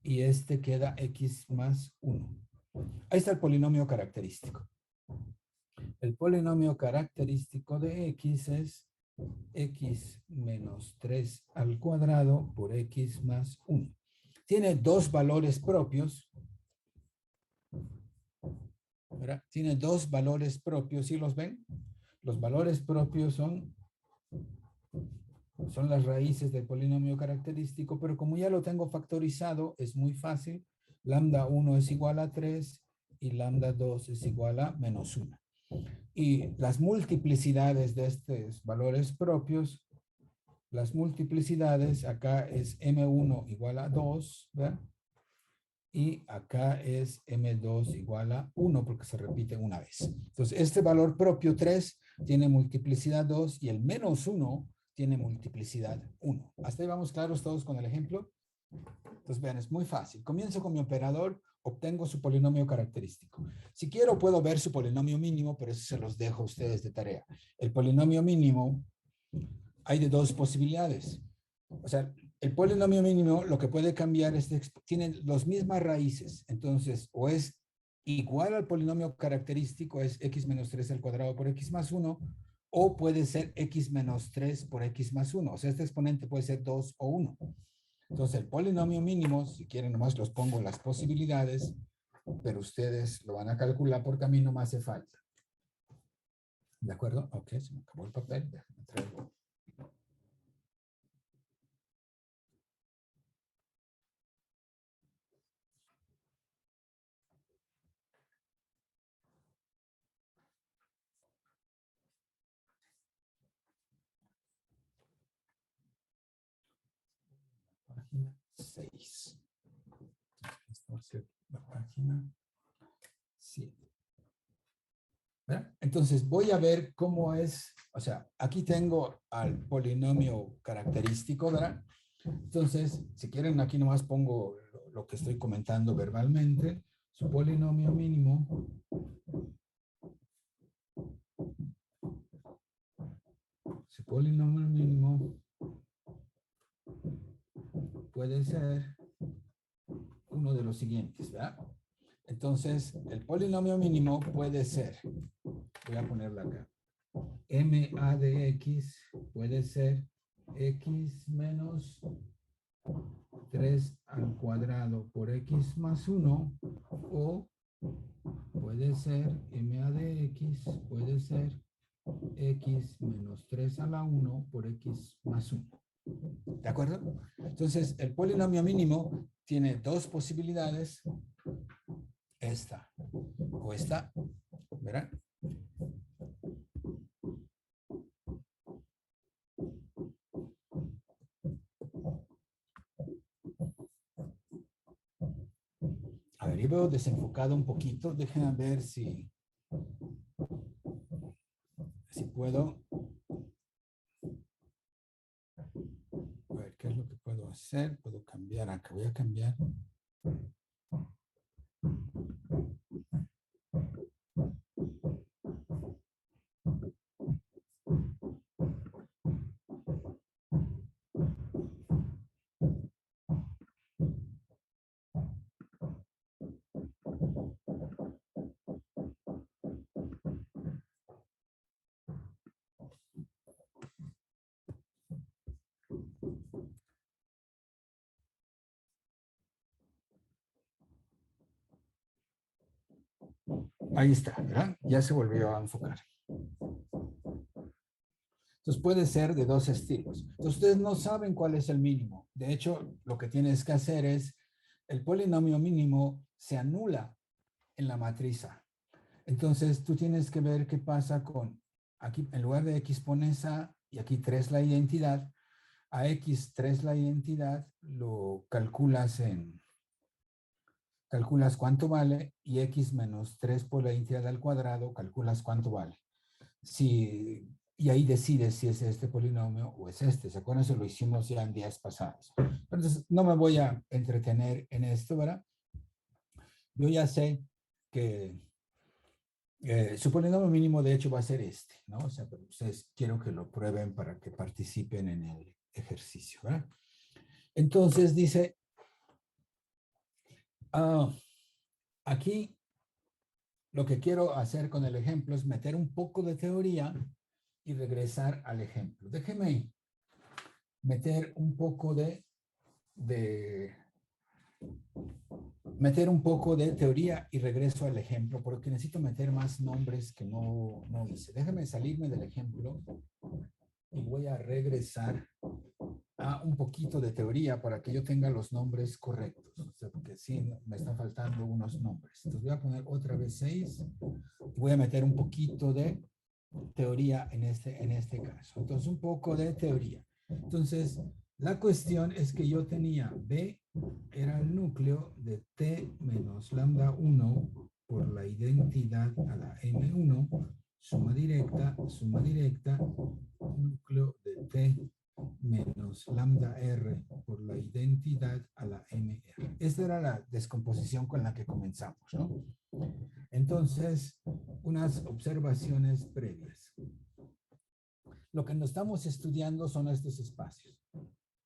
y este queda x más 1. Ahí está el polinomio característico. El polinomio característico de x es x menos 3 al cuadrado por x más 1. Tiene dos valores propios. ¿Verdad? Tiene dos valores propios, ¿sí los ven? Los valores propios son las raíces del polinomio característico, pero como ya lo tengo factorizado, es muy fácil. Lambda 1 es igual a 3 y lambda 2 es igual a menos 1. Y las multiplicidades de estos valores propios, las multiplicidades, acá es M1 igual a 2, ¿verdad? Y acá es M2 igual a 1 porque se repite una vez. Entonces, este valor propio 3 tiene multiplicidad 2 y el menos 1 tiene multiplicidad 1. ¿Hasta ahí vamos claros todos con el ejemplo? Entonces, vean, es muy fácil. Comienzo con mi operador, obtengo su polinomio característico. Si quiero, puedo ver su polinomio mínimo, pero eso se los dejo a ustedes de tarea. El polinomio mínimo, hay de dos posibilidades. O sea, el polinomio mínimo lo que puede cambiar es, tiene las mismas raíces. Entonces, o es igual al polinomio característico, es x menos 3 al cuadrado por x más 1, o puede ser x menos 3 por x más 1. O sea, este exponente puede ser 2 o 1. Entonces, el polinomio mínimo, si quieren, nomás los pongo las posibilidades, pero ustedes lo van a calcular porque a mí no me hace falta. ¿De acuerdo? Ok, se me acabó el papel. Déjame traigo. Página 6. Esta va a ser la página 7. ¿Verdad? Entonces voy a ver cómo es, o sea, aquí tengo al polinomio característico, ¿verdad? Entonces, si quieren, aquí nomás pongo lo que estoy comentando verbalmente. Su polinomio mínimo puede ser uno de los siguientes, ¿verdad? Entonces, el polinomio mínimo puede ser, voy a ponerlo acá, MA de X puede ser X menos 3 al cuadrado por X más 1, o puede ser MA de X, puede ser X menos 3 a la 1 por X más 1. ¿De acuerdo? Entonces, el polinomio mínimo tiene dos posibilidades, esta o esta, ¿verdad? A ver, yo veo desenfocado un poquito, déjenme ver si puedo. A ver, ¿qué es lo que puedo hacer? Puedo cambiar acá, voy a cambiar. Ahí está, ¿verdad? Ya se volvió a enfocar. Entonces puede ser de dos estilos. Entonces ustedes no saben cuál es el mínimo. De hecho, lo que tienes que hacer es, el polinomio mínimo se anula en la matriz A. Entonces tú tienes que ver qué pasa con aquí en lugar de X pones A y aquí 3 la identidad, a X 3 la identidad, lo calculas calculas cuánto vale y X menos 3 por la identidad al cuadrado, calculas cuánto vale. Y ahí decides si es este polinomio o es este. ¿Se acuerdan? Eso lo hicimos ya en días pasados. Entonces, no me voy a entretener en esto, ¿verdad? Yo ya sé que su polinomio mínimo, de hecho, va a ser este, ¿no? O sea, pero ustedes quiero que lo prueben para que participen en el ejercicio, ¿verdad? Entonces, dice, aquí lo que quiero hacer con el ejemplo es meter un poco de teoría y regresar al ejemplo. Déjeme meter un poco de teoría y regreso al ejemplo, porque necesito meter más nombres que no hice. Déjame salirme del ejemplo y voy a regresar a un poquito de teoría para que yo tenga los nombres correctos. O sea, porque sí, me están faltando unos nombres. Entonces voy a poner otra vez 6 y voy a meter un poquito de teoría en este caso. Entonces, un poco de teoría. Entonces, la cuestión es que yo tenía B era el núcleo de T menos lambda 1 por la identidad a la M1, suma directa, núcleo de T menos lambda R por la identidad a la MR. Esta era la descomposición con la que comenzamos, ¿no? Entonces, unas observaciones previas. Lo que nos estamos estudiando son estos espacios.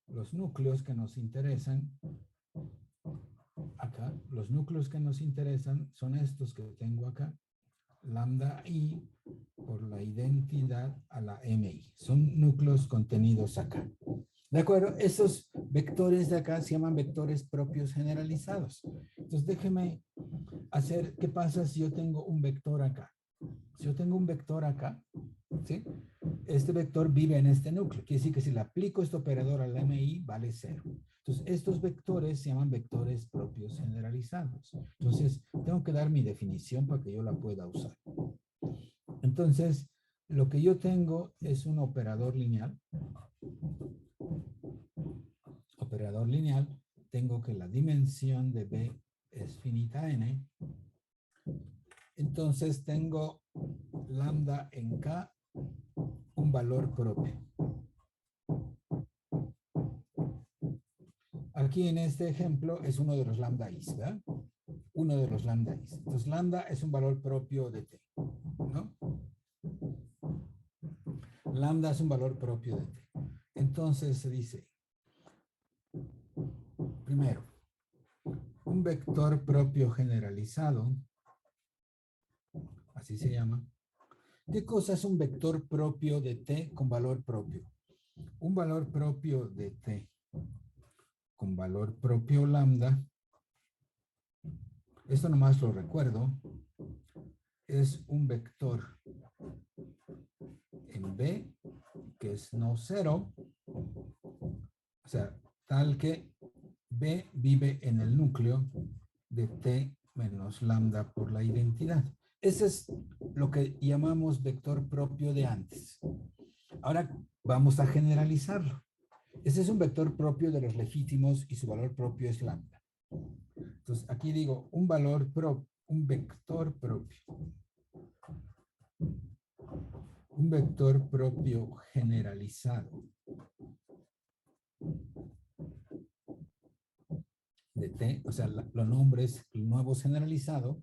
Los núcleos que nos interesan, acá, los núcleos que nos interesan son estos que tengo acá, lambda I por la identidad a la MI. Son núcleos contenidos acá. ¿De acuerdo? Esos vectores de acá se llaman vectores propios generalizados. Entonces, déjeme hacer, ¿qué pasa si yo tengo un vector acá? Si yo tengo un vector acá, ¿sí? Este vector vive en este núcleo. Quiere decir que si le aplico este operador al MI, vale 0. Entonces, estos vectores se llaman vectores propios generalizados. Entonces, tengo que dar mi definición para que yo la pueda usar. Entonces, lo que yo tengo es un operador lineal. Operador lineal, tengo que la dimensión de B es finita n. Entonces, tengo lambda en K, un valor propio. Aquí en este ejemplo es uno de los lambda i's, ¿verdad? Uno de los lambda i's. Entonces, lambda es un valor propio de T, ¿no? Lambda es un valor propio de T. Entonces se dice, primero, un vector propio generalizado, así se llama. ¿Qué cosa es un vector propio de T con valor propio? Un valor propio de T con valor propio lambda, esto nomás lo recuerdo, es un vector en B que es no cero, o sea, tal que B vive en el núcleo de T menos lambda por la identidad. Ese es lo que llamamos vector propio de antes. Ahora vamos a generalizarlo. Ese es un vector propio de los legítimos y su valor propio es lambda. Entonces, aquí digo un vector propio. Un vector propio generalizado de T, o sea, los nombres nuevos generalizado,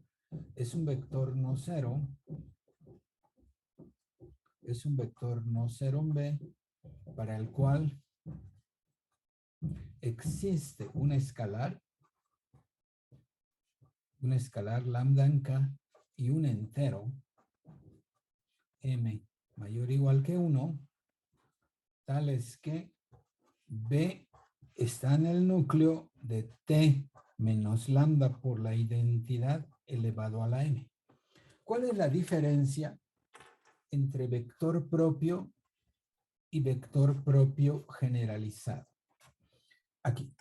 es un vector no cero, es un vector no cero en B, para el cual existe una escalar lambda en K y un entero M mayor o igual que 1, tales que B está en el núcleo de T menos lambda por la identidad elevado a la M. ¿Cuál es la diferencia entre vector propio y vector propio generalizado? Aquí.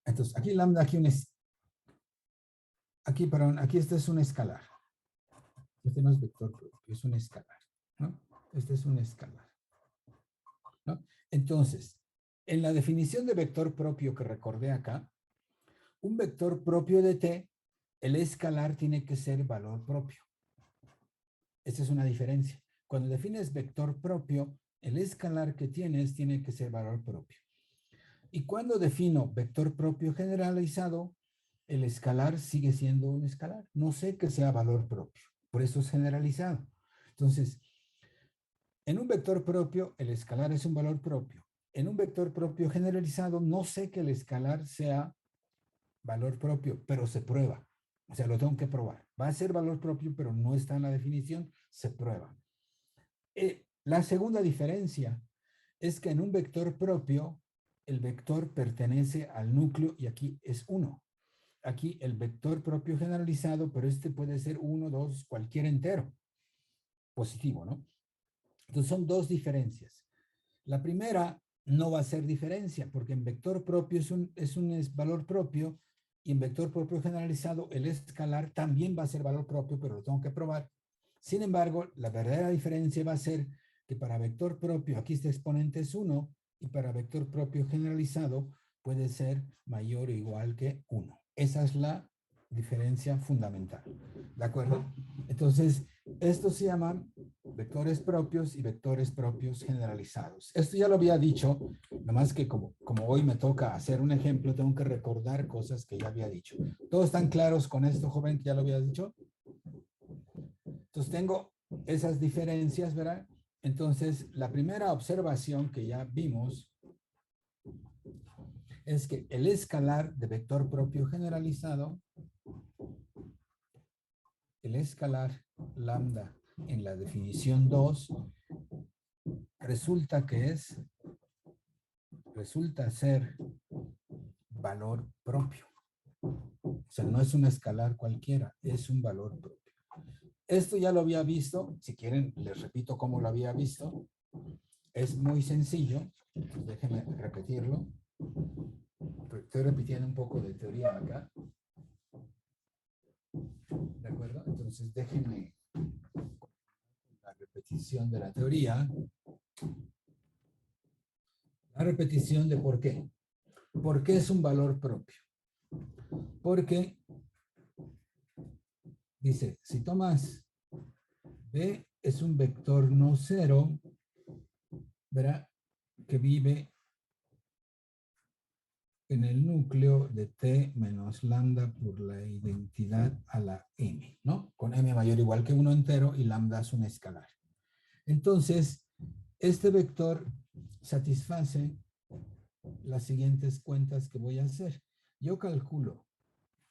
Entonces, aquí lambda, aquí este es un escalar. Este no es vector propio, es un escalar. ¿no? Este es un escalar, ¿no? Entonces, en la definición de vector propio que recordé acá, un vector propio de T, el escalar tiene que ser valor propio. Esta es una diferencia. Cuando defines vector propio, el escalar que tienes tiene que ser valor propio. Y cuando defino vector propio generalizado, el escalar sigue siendo un escalar. No sé que sea valor propio. Por eso es generalizado. Entonces, en un vector propio, el escalar es un valor propio. En un vector propio generalizado, no sé que el escalar sea valor propio, pero se prueba. O sea, lo tengo que probar. Va a ser valor propio, pero no está en la definición, se prueba. La segunda diferencia es que en un vector propio, el vector pertenece al núcleo y aquí es 1. Aquí el vector propio generalizado, pero este puede ser 1, 2, cualquier entero positivo, ¿no? Entonces son dos diferencias. La primera no va a ser diferencia, porque en vector propio es un valor propio y en vector propio generalizado el escalar también va a ser valor propio, pero lo tengo que probar. Sin embargo, la verdadera diferencia va a ser que para vector propio, aquí este exponente es 1, y para vector propio generalizado puede ser mayor o igual que 1. Esa es la diferencia fundamental. ¿De acuerdo? Entonces, estos se llaman vectores propios y vectores propios generalizados. Esto ya lo había dicho, nomás que como hoy me toca hacer un ejemplo, tengo que recordar cosas que ya había dicho. ¿Todos están claros con esto, joven, que ya lo había dicho? Entonces tengo esas diferencias, ¿verdad? Entonces, la primera observación que ya vimos es que el escalar de vector propio generalizado, el escalar lambda en la definición 2, resulta ser valor propio. O sea, no es un escalar cualquiera, es un valor propio. Esto ya lo había visto, si quieren les repito cómo lo había visto. Es muy sencillo, déjenme repetirlo. Estoy repitiendo un poco de teoría acá. ¿De acuerdo? Entonces déjenme la repetición de la teoría. La repetición de por qué. ¿Por qué es un valor propio? Porque dice, si tomas B es un vector no cero, verá que vive en el núcleo de T menos lambda por la identidad a la M, ¿no? Con M mayor o igual que 1 entero y lambda es un escalar. Entonces, este vector satisface las siguientes cuentas que voy a hacer. Yo calculo,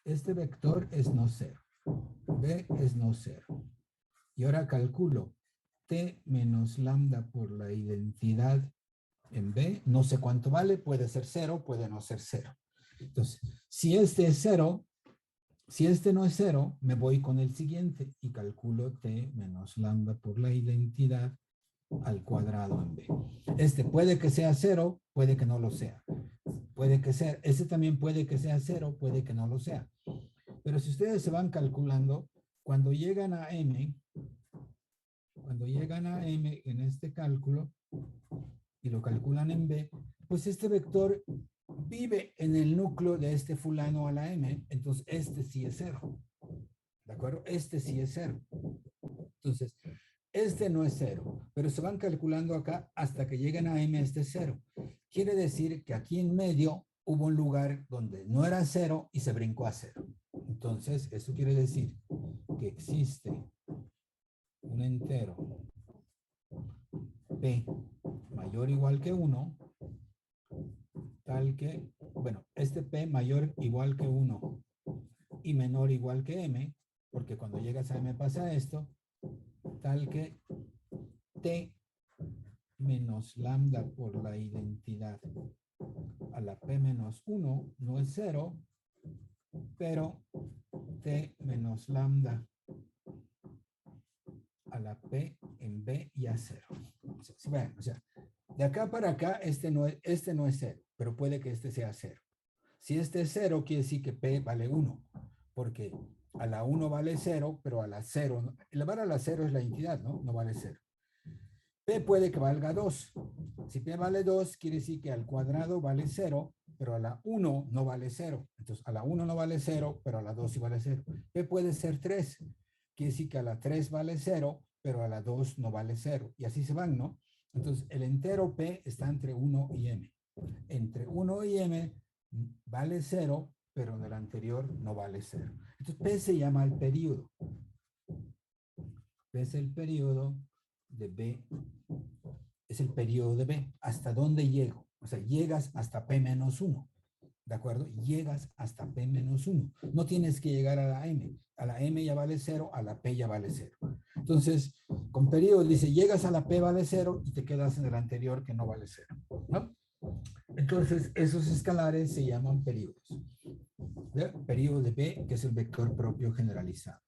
este vector es no cero, B es no cero. Y ahora calculo T menos lambda por la identidad en B, no sé cuánto vale, puede ser 0, puede no ser 0. Entonces, si este es 0, si este no es 0, me voy con el siguiente y calculo T menos lambda por la identidad al cuadrado en B. Este puede que sea 0, puede que no lo sea. Puede que sea, este también puede que sea 0, puede que no lo sea. Pero si ustedes se van calculando, cuando llegan a M en este cálculo y lo calculan en B, pues este vector vive en el núcleo de este fulano a la M, entonces este sí es 0. ¿De acuerdo? Este sí es 0. Entonces, este no es 0, pero se van calculando acá hasta que lleguen a M, este es 0. Quiere decir que aquí en medio hubo un lugar donde no era 0 y se brincó a 0. Entonces, eso quiere decir que existe un entero P mayor o igual que 1, tal que, bueno, este P mayor o igual que 1 y menor o igual que M, porque cuando llegas a M pasa esto, tal que T menos lambda por la identidad a la P menos 1 no es 0, pero T menos lambda a la P en B ya es 0. O sea, de acá para acá este no es 0, pero puede que este sea 0. Si este es 0, quiere decir que P vale 1, porque a la 1 vale 0, pero a la 0, elevar a la 0 es la entidad, ¿no? No vale 0. P puede que valga 2. Si P vale 2, quiere decir que al cuadrado vale 0, pero a la 1 no vale 0. Entonces, a la 1 no vale 0, pero a la 2 sí vale 0. P puede ser 3. Quiere decir que a la 3 vale 0, pero a la 2 no vale 0. Y así se van, ¿no? Entonces, el entero P está entre 1 y M. Entre 1 y M vale 0, pero en el anterior no vale 0. Entonces, P se llama el periodo. P es el periodo de B. Es el periodo de B. ¿Hasta dónde llego? O sea, llegas hasta P menos 1. ¿De acuerdo? Llegas hasta P menos 1. No tienes que llegar a la M. A la M ya vale 0, a la P ya vale 0. Entonces, con periodo dice, llegas a la P vale 0 y te quedas en el anterior que no vale 0. ¿No? Entonces, esos escalares se llaman periodos. Periodo de B, que es el vector propio generalizado.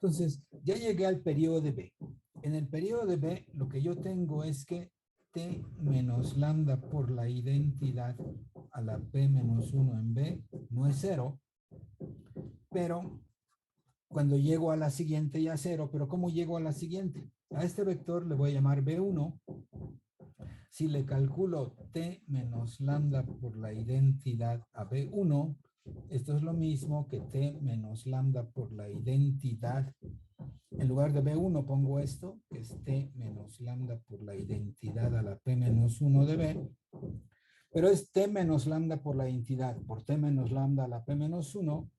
Entonces, ya llegué al periodo de B. En el periodo de B, lo que yo tengo es que T menos lambda por la identidad a la P menos 1 en B no es 0, pero cuando llego a la siguiente ya 0, pero ¿cómo llego a la siguiente? A este vector le voy a llamar B1. Si le calculo T menos lambda por la identidad a B1, esto es lo mismo que T menos lambda por la identidad. En lugar de B1 pongo esto, que es T menos lambda por la identidad a la P menos 1 de B. Pero es T menos lambda por la identidad por T menos lambda a la P menos 1.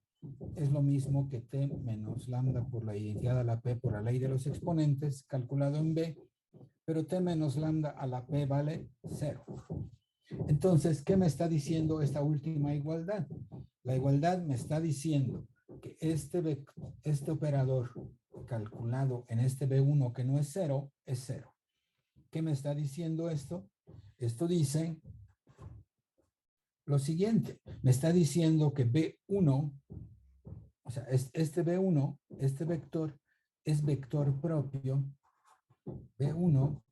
Es lo mismo que T menos lambda por la identidad a la P por la ley de los exponentes, calculado en B. Pero T menos lambda a la P vale 0. Entonces, ¿qué me está diciendo esta última igualdad? La igualdad me está diciendo que este operador calculado en este B1 que no es 0, es 0. ¿Qué me está diciendo esto? Esto dice lo siguiente. Me está diciendo que B1, o sea, este B1, este vector, es vector propio. B1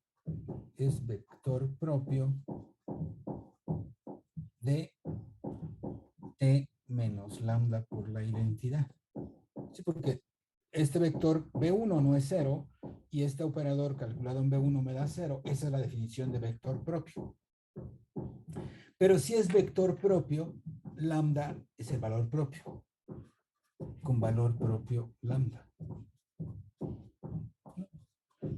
es vector propio de T menos lambda por la identidad. Sí, porque este vector B1 no es 0 y este operador calculado en B1 me da 0. Esa es la definición de vector propio. Pero si es vector propio, lambda es el valor propio. Con valor propio lambda.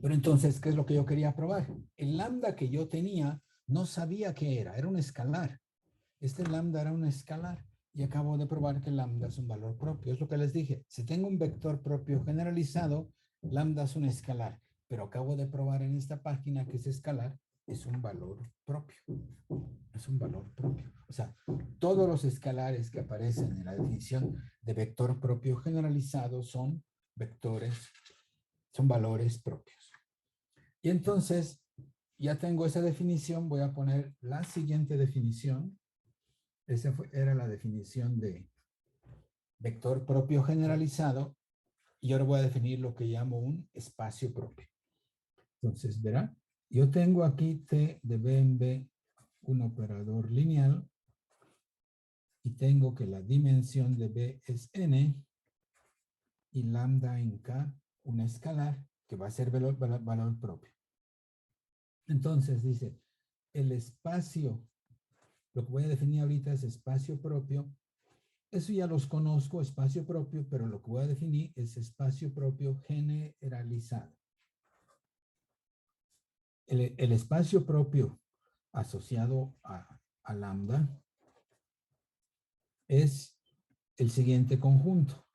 Pero entonces, ¿qué es lo que yo quería probar? El lambda que yo tenía no sabía qué era un escalar. Este lambda era un escalar y acabo de probar que lambda es un valor propio. Es lo que les dije. Si tengo un vector propio generalizado, lambda es un escalar. Pero acabo de probar en esta página que ese escalar es un valor propio. Es un valor propio. O sea, todos los escalares que aparecen en la definición de vector propio generalizado son vectores, son valores propios. Y entonces, ya tengo esa definición, voy a poner la siguiente definición. Esa era la definición de vector propio generalizado. Y ahora voy a definir lo que llamo un espacio propio. Entonces, verá, yo tengo aquí T de B en B, un operador lineal. Y tengo que la dimensión de B es N. Y lambda en K, un escalar, que va a ser valor propio. Entonces, dice, el espacio, lo que voy a definir ahorita es espacio propio. Eso ya los conozco, espacio propio, pero lo que voy a definir es espacio propio generalizado. El espacio propio asociado a lambda es el siguiente conjunto.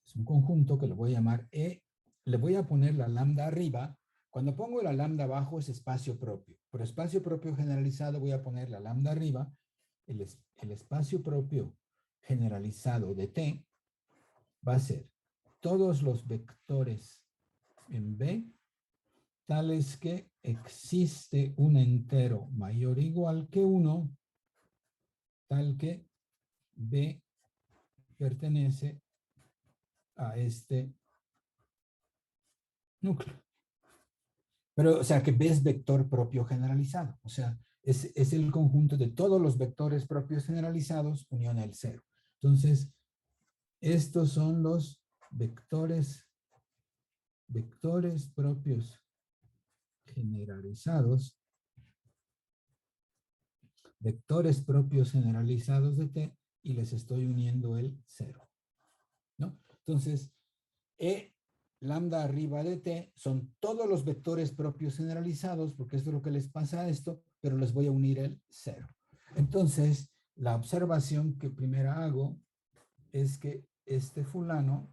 Es un conjunto que lo voy a llamar E. Le voy a poner la lambda arriba. Cuando pongo la lambda abajo es espacio propio. Por espacio propio generalizado voy a poner la lambda arriba. El espacio propio generalizado de T va a ser todos los vectores en B tales que existe un entero mayor o igual que 1, tal que B pertenece a este núcleo. Pero, o sea, que B es vector propio generalizado. O sea, es el conjunto de todos los vectores propios generalizados unión al 0. Entonces, Estos son los vectores propios generalizados, vectores propios generalizados de T, y les estoy uniendo el 0, ¿no? Entonces, E lambda arriba de T son todos los vectores propios generalizados, porque esto es lo que les pasa a esto, pero les voy a unir el 0. Entonces, la observación que primero hago es que este fulano,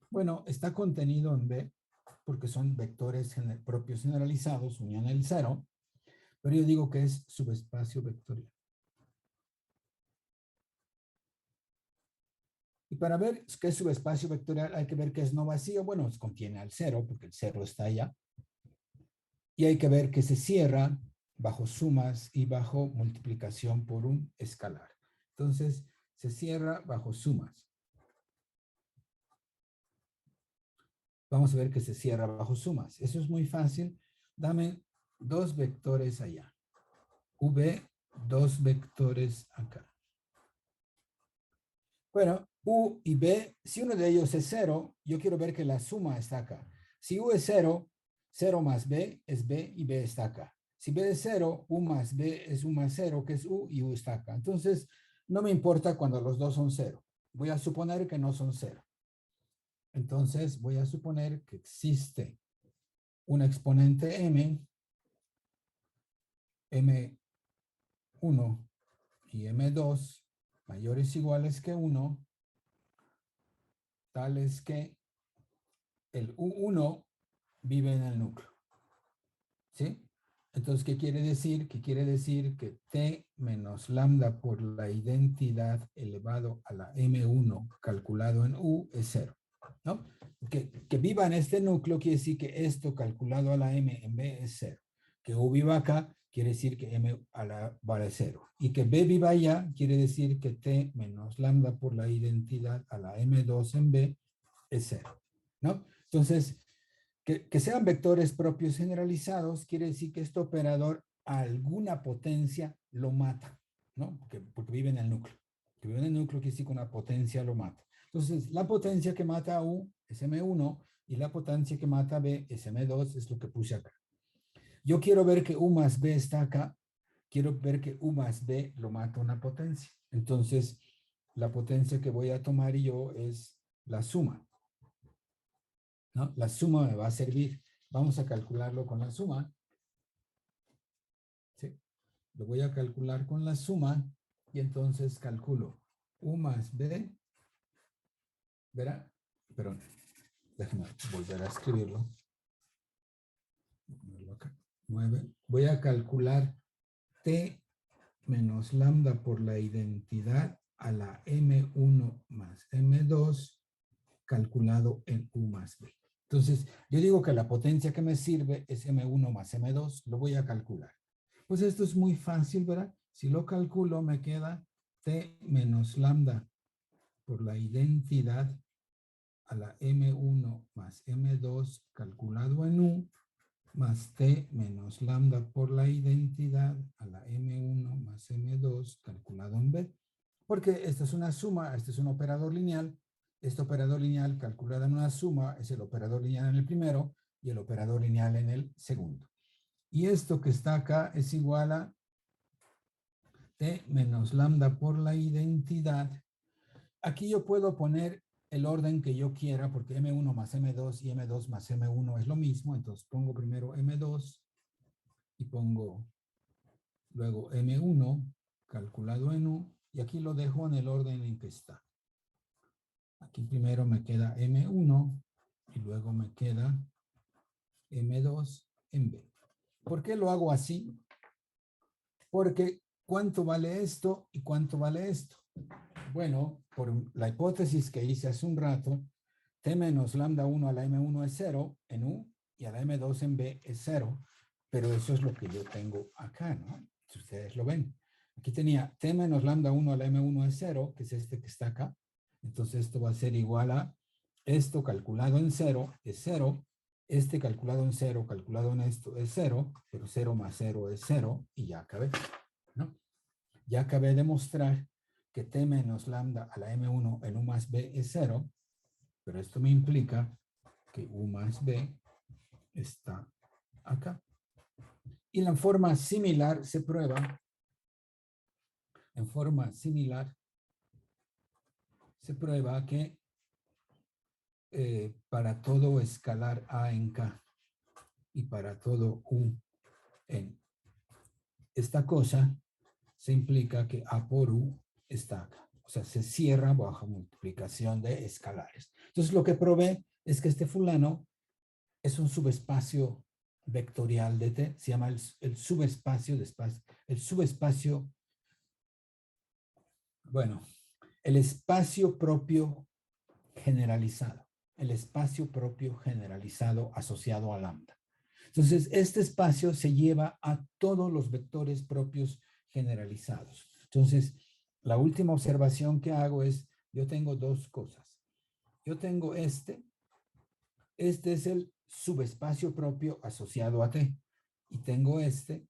bueno, está contenido en B, porque son vectores propios generalizados, unión el 0, pero yo digo que es subespacio vectorial. Y para ver qué es subespacio vectorial hay que ver que es no vacío. Bueno, contiene al 0, porque el 0 está allá. Y hay que ver que se cierra bajo sumas y bajo multiplicación por un escalar. Entonces, se cierra bajo sumas. Vamos a ver que se cierra bajo sumas. Eso es muy fácil. Dame dos vectores allá. V, dos vectores acá. Bueno, U y B, si uno de ellos es 0, yo quiero ver que la suma está acá. Si U es 0, 0 más B es B y B está acá. Si B es 0, U más B es U más 0, que es U, y U está acá. Entonces, no me importa cuando los dos son 0. Voy a suponer que no son 0. Entonces, voy a suponer que existe un exponente M, M1 y M2 mayores o iguales que 1, tales que el U1 vive en el núcleo. ¿Sí? Entonces, ¿qué quiere decir? Que quiere decir que T menos lambda por la identidad elevado a la M1 calculado en U es 0. ¿No? Que viva en este núcleo quiere decir que esto calculado a la M en B es 0. Que U viva acá quiere decir que M a la vale 0. Y que B viva allá quiere decir que T menos lambda por la identidad a la M2 en B es 0. ¿No? Entonces, que sean vectores propios generalizados quiere decir que este operador a alguna potencia lo mata, ¿no? Porque vive en el núcleo. Que vive en el núcleo quiere decir que una potencia lo mata. Entonces, la potencia que mata a U es M1 y la potencia que mata a B es M2, es lo que puse acá. Yo quiero ver que U más B está acá. Quiero ver que U más B lo mata una potencia. Entonces, la potencia que voy a tomar yo es la suma. ¿No? La suma me va a servir. Vamos a calcularlo con la suma. ¿Sí? Lo voy a calcular con la suma y entonces calculo U más B. ¿Verá? Perdón. Déjame volver a escribirlo. 9. Voy a calcular T menos lambda por la identidad a la M1 más M2 calculado en U más B. Entonces, yo digo que la potencia que me sirve es M1 más M2, lo voy a calcular. Pues esto es muy fácil, ¿verdad? Si lo calculo, me queda T menos lambda por la identidad a la M1 más M2 calculado en U, más T menos lambda por la identidad a la M1 más M2 calculado en B. Porque esta es una suma, este es un operador lineal. Este operador lineal calculado en una suma es el operador lineal en el primero y el operador lineal en el segundo. Y esto que está acá es igual a T menos lambda por la identidad. Aquí yo puedo poner el orden que yo quiera porque M1 más M2 y M2 más M1 es lo mismo. Entonces pongo primero M2 y pongo luego M1 calculado en U y aquí lo dejo en el orden en que está. Aquí primero me queda M1 y luego me queda M2 en B. ¿Por qué lo hago así? Porque ¿cuánto vale esto y cuánto vale esto? Bueno, por la hipótesis que hice hace un rato, T menos lambda 1 a la M1 es 0 en U y a la M2 en B es 0, pero eso es lo que yo tengo acá, ¿no? Si ustedes lo ven. Aquí tenía T menos lambda 1 a la M1 es 0, que es este que está acá. Entonces esto va a ser igual a esto calculado en 0 es 0, este calculado en 0, calculado en esto es 0, pero 0 más 0 es 0 y ya acabé, ¿no? Ya acabé de mostrar que t menos lambda a la m1 en u más b es 0, pero esto me implica que u más b está acá. Y en forma similar se prueba, en forma similar se prueba que para todo escalar a en k y para todo u en esta cosa, se implica que a por u está acá. O sea, se cierra bajo multiplicación de escalares. Entonces, lo que probé es que este fulano es un subespacio vectorial de T, se llama el subespacio de espacio, el subespacio, bueno, el espacio propio generalizado, el espacio propio generalizado asociado a lambda. Entonces, este espacio se lleva a todos los vectores propios generalizados. Entonces, la última observación que hago es, yo tengo dos cosas. Yo tengo este es el subespacio propio asociado a T. Y tengo este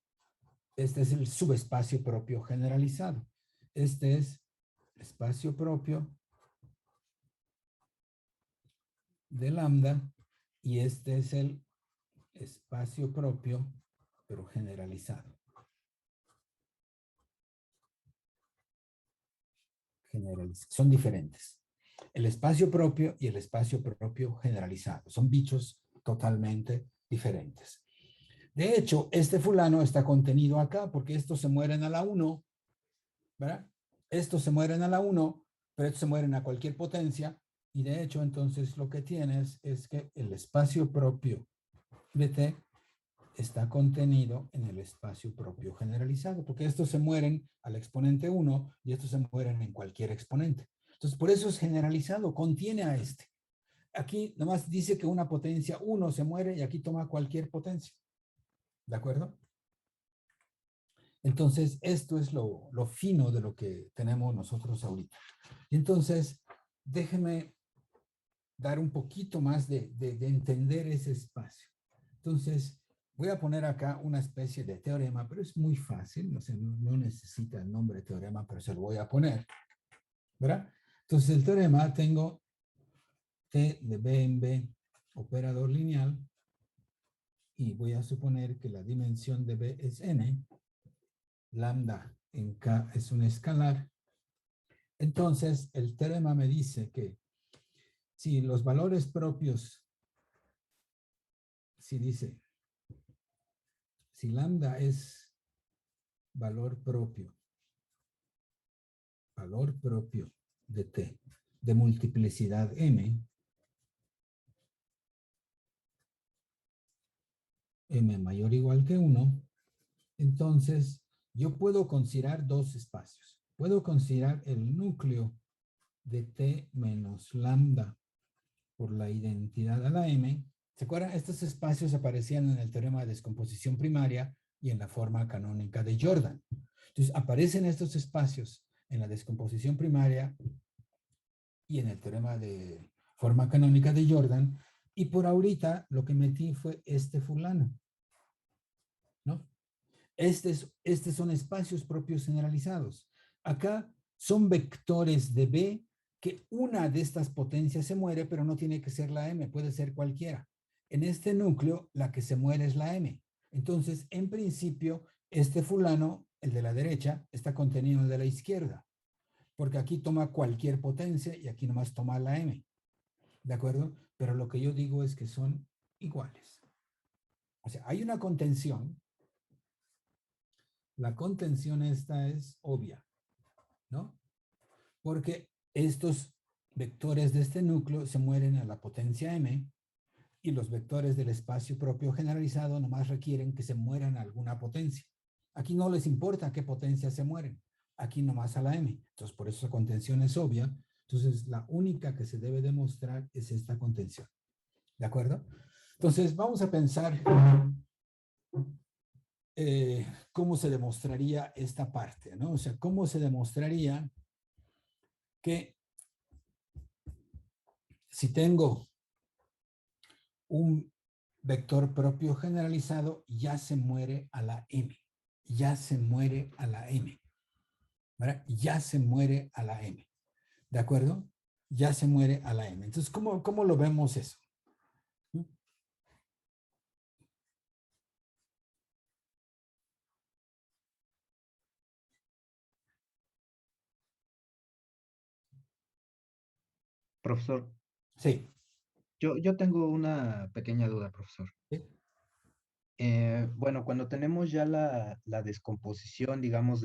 es el subespacio propio generalizado. Este es el espacio propio de lambda y este es el espacio propio, pero generalizado. Son diferentes. El espacio propio y el espacio propio generalizado. Son bichos totalmente diferentes. De hecho, este fulano está contenido acá porque estos se mueren a la 1, ¿verdad? Estos se mueren a la 1, pero estos se mueren a cualquier potencia. Y de hecho, entonces lo que tienes es que el espacio propio de T está contenido en el espacio propio generalizado, porque estos se mueren al exponente 1 y estos se mueren en cualquier exponente. Entonces, por eso es generalizado, contiene a este. Aquí nomás dice que una potencia 1 se muere y aquí toma cualquier potencia. ¿De acuerdo? Entonces, esto es lo fino de lo que tenemos nosotros ahorita. Y entonces, déjeme dar un poquito más de entender ese espacio. Entonces, voy a poner acá una especie de teorema, pero es muy fácil, no necesita el nombre de teorema, pero se lo voy a poner, ¿verdad? Entonces, el teorema tengo T de B en B, operador lineal, y voy a suponer que la dimensión de B es n, lambda en K es un escalar. Entonces, el teorema me dice que si los valores propios, si dice, si lambda es valor propio de T, de multiplicidad M, M mayor o igual que 1, entonces yo puedo considerar dos espacios. Puedo considerar el núcleo de T menos lambda por la identidad a la M. ¿Se acuerdan? Estos espacios aparecían en el teorema de descomposición primaria y en la forma canónica de Jordan. Entonces, aparecen estos espacios en la descomposición primaria y en el teorema de forma canónica de Jordan, y por ahorita lo que metí fue este fulano, ¿no? Estos son espacios propios generalizados. Acá son vectores de B que una de estas potencias se muere, pero no tiene que ser la M, puede ser cualquiera. En este núcleo, la que se muere es la M. Entonces, en principio, este fulano, el de la derecha, está contenido en el de la izquierda, porque aquí toma cualquier potencia y aquí nomás toma la M. ¿De acuerdo? Pero lo que yo digo es que son iguales. O sea, hay una contención. La contención esta es obvia, ¿no? Porque estos vectores de este núcleo se mueren a la potencia m y los vectores del espacio propio generalizado nomás requieren que se mueran a alguna potencia. Aquí no les importa a qué potencia se mueren, aquí nomás a la m. Entonces, por eso la contención es obvia. Entonces, la única que se debe demostrar es esta contención. ¿De acuerdo? Entonces, vamos a pensar cómo se demostraría esta parte, ¿no? O sea, cómo se demostraría que si tengo un vector propio generalizado, ya se muere a la m. Ya se muere a la m. ¿verdad? Ya se muere a la M. ¿De acuerdo? Ya se muere a la M. Entonces, ¿cómo lo vemos eso? Profesor, Sí. yo tengo una pequeña duda, profesor. ¿Sí? Bueno, cuando tenemos ya la descomposición, digamos,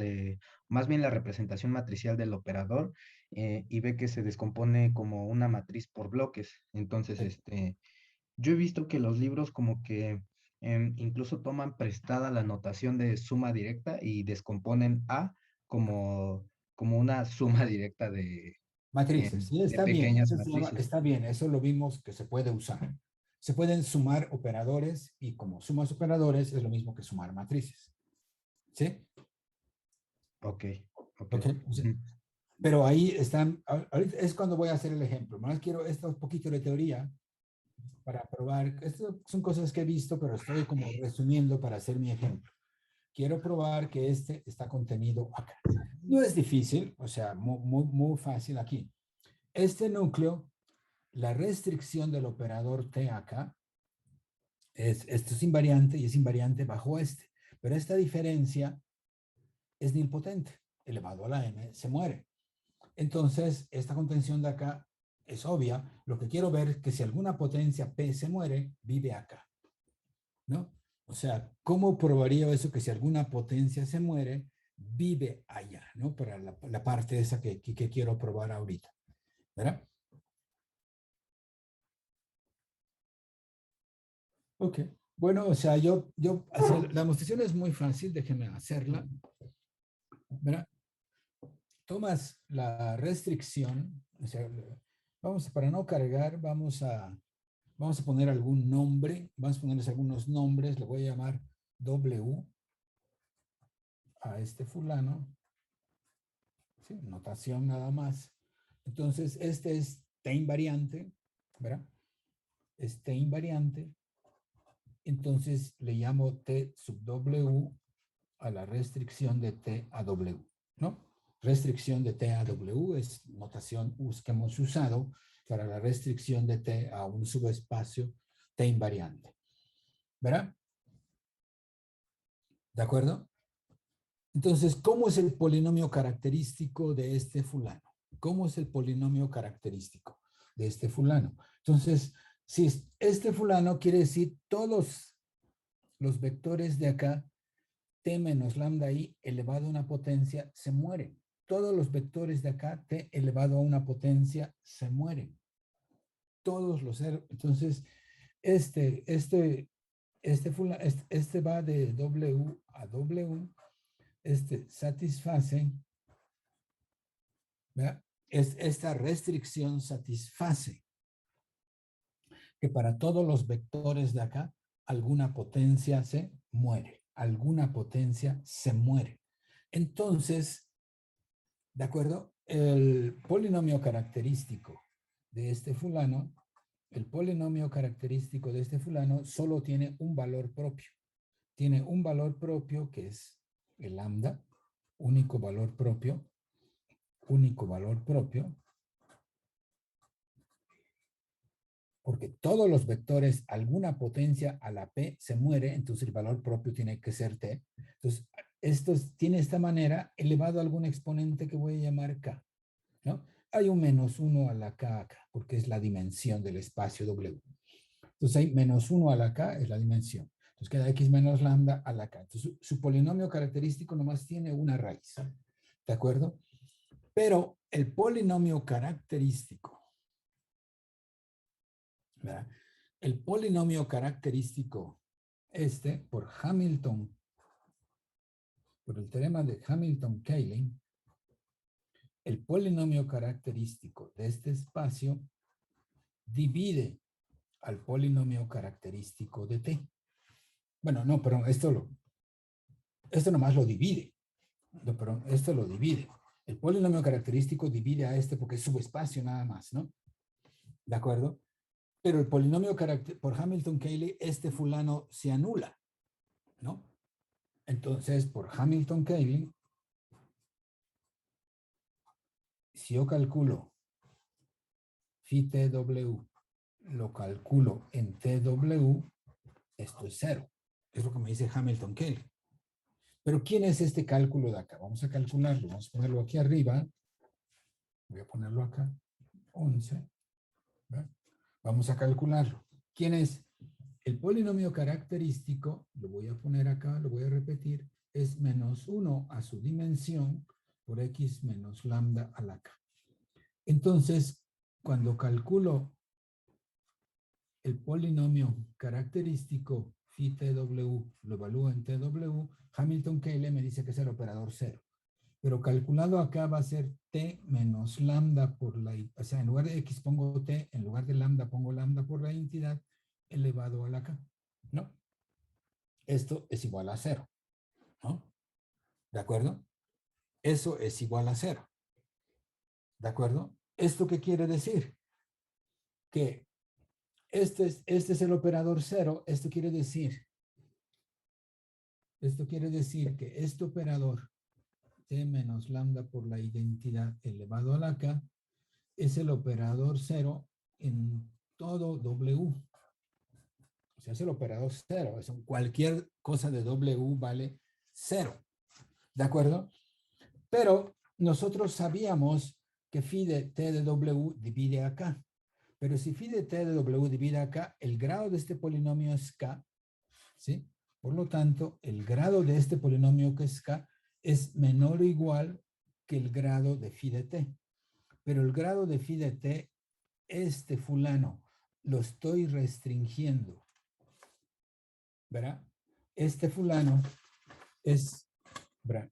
más bien la representación matricial del operador, y ve que se descompone como una matriz por bloques. Entonces, yo he visto que los libros como que incluso toman prestada la notación de suma directa y descomponen A como una suma directa Matrices, sí, de está bien. pequeñas Eso se llama, matrices. está bien, eso lo vimos que se puede usar. Se pueden sumar operadores y como sumas operadores es lo mismo que sumar matrices. ¿Sí? Ok, ok. Ok. Ujú. Pero ahí están, ahorita es cuando voy a hacer el ejemplo. Más quiero esto un poquito de teoría para probar. Estas son cosas que he visto, pero estoy como resumiendo para hacer mi ejemplo. Quiero probar que este está contenido acá. No es difícil, o sea, muy fácil aquí. Este núcleo, la restricción del operador T acá, esto es invariante y es invariante bajo este. Pero esta diferencia es nilpotente, elevado a la n, se muere. Entonces, esta contención de acá es obvia. Lo que quiero ver es que si alguna potencia P se muere, vive acá, ¿no? O sea, ¿cómo probaría eso que si alguna potencia se muere, vive allá, ¿no? Para la parte esa que quiero probar ahorita, ¿verdad? Ok. Bueno, o sea, la demostración es muy fácil, déjenme hacerla, ¿verdad? Tomas la restricción, o sea, para no cargar, vamos a poner algún nombre, vamos a ponerles algunos nombres, le voy a llamar W a este fulano, ¿sí? Notación nada más. Entonces, este es T invariante, ¿verdad? Es T invariante, entonces le llamo T sub W a la restricción de T a W, ¿no? Restricción de T a W es notación que hemos usado para la restricción de T a un subespacio T invariante, ¿verdad? ¿De acuerdo? Entonces, ¿cómo es el polinomio característico de este fulano? ¿Cómo es el polinomio característico de este fulano? Entonces, si este fulano quiere decir todos los vectores de acá, t menos lambda i elevado a una potencia, se mueren. Todos los vectores de acá, t elevado a una potencia, se mueren. Todos los... Entonces, este va de W a W, satisface, ¿verdad? Esta restricción satisface que para todos los vectores de acá, alguna potencia se muere. Alguna potencia se muere. Entonces, ¿de acuerdo? El polinomio característico de este fulano, el polinomio característico de este fulano solo tiene un valor propio. Tiene un valor propio que es el lambda, único valor propio, porque todos los vectores, alguna potencia a la P se muere, entonces el valor propio tiene que ser T. Entonces, esto tiene esta manera elevado a algún exponente que voy a llamar K, ¿no? Hay un menos 1 a la K acá, porque es la dimensión del espacio W. Entonces hay menos 1 a la K, es la dimensión. Entonces queda X menos lambda a la K. Entonces su polinomio característico nomás tiene una raíz, ¿de acuerdo? Pero el polinomio característico, ¿verdad? El polinomio característico por Hamilton, por el teorema de Hamilton-Kaelin, el polinomio característico de este espacio divide al polinomio característico de T. Bueno, no, pero esto nomás lo divide. No, pero esto lo divide. El polinomio característico divide a este porque es subespacio nada más, ¿no? ¿De acuerdo? Pero el polinomio por Hamilton-Cayley, este fulano se anula, ¿no? Entonces, por Hamilton-Cayley, si yo calculo phi TW, lo calculo en TW, esto es 0. Es lo que me dice Hamilton-Keil. Pero ¿quién es este cálculo de acá? Vamos a calcularlo. Vamos a ponerlo aquí arriba. Voy a ponerlo acá. 11. ¿Ve? Vamos a calcularlo. ¿Quién es? El polinomio característico, lo voy a poner acá, lo voy a repetir, es menos 1 a su dimensión por x menos lambda a la k. Entonces, cuando calculo el polinomio característico phi TW, lo evalúo en TW, Hamilton-Keil me dice que es el operador 0. Pero calculado acá va a ser t menos lambda por la, o sea, en lugar de x pongo t, en lugar de lambda pongo lambda por la entidad elevado a la k, ¿no? Esto es igual a 0, ¿no? ¿De acuerdo? Eso es igual a 0. ¿De acuerdo? ¿Esto qué quiere decir? Que este es el operador 0. Esto quiere decir que este operador t menos lambda por la identidad elevado a la k es el operador 0 en todo W. O sea, es el operador 0. Cualquier cosa de W vale 0. ¿De acuerdo? Pero nosotros sabíamos que phi de t de W divide acá. Pero si phi de t de W divide acá, el grado de este polinomio es k, ¿sí? Por lo tanto, el grado de este polinomio que es k es menor o igual que el grado de phi de t. Pero el grado de phi de t, este fulano, lo estoy restringiendo. ¿Verdad? Este fulano es, ¿verdad?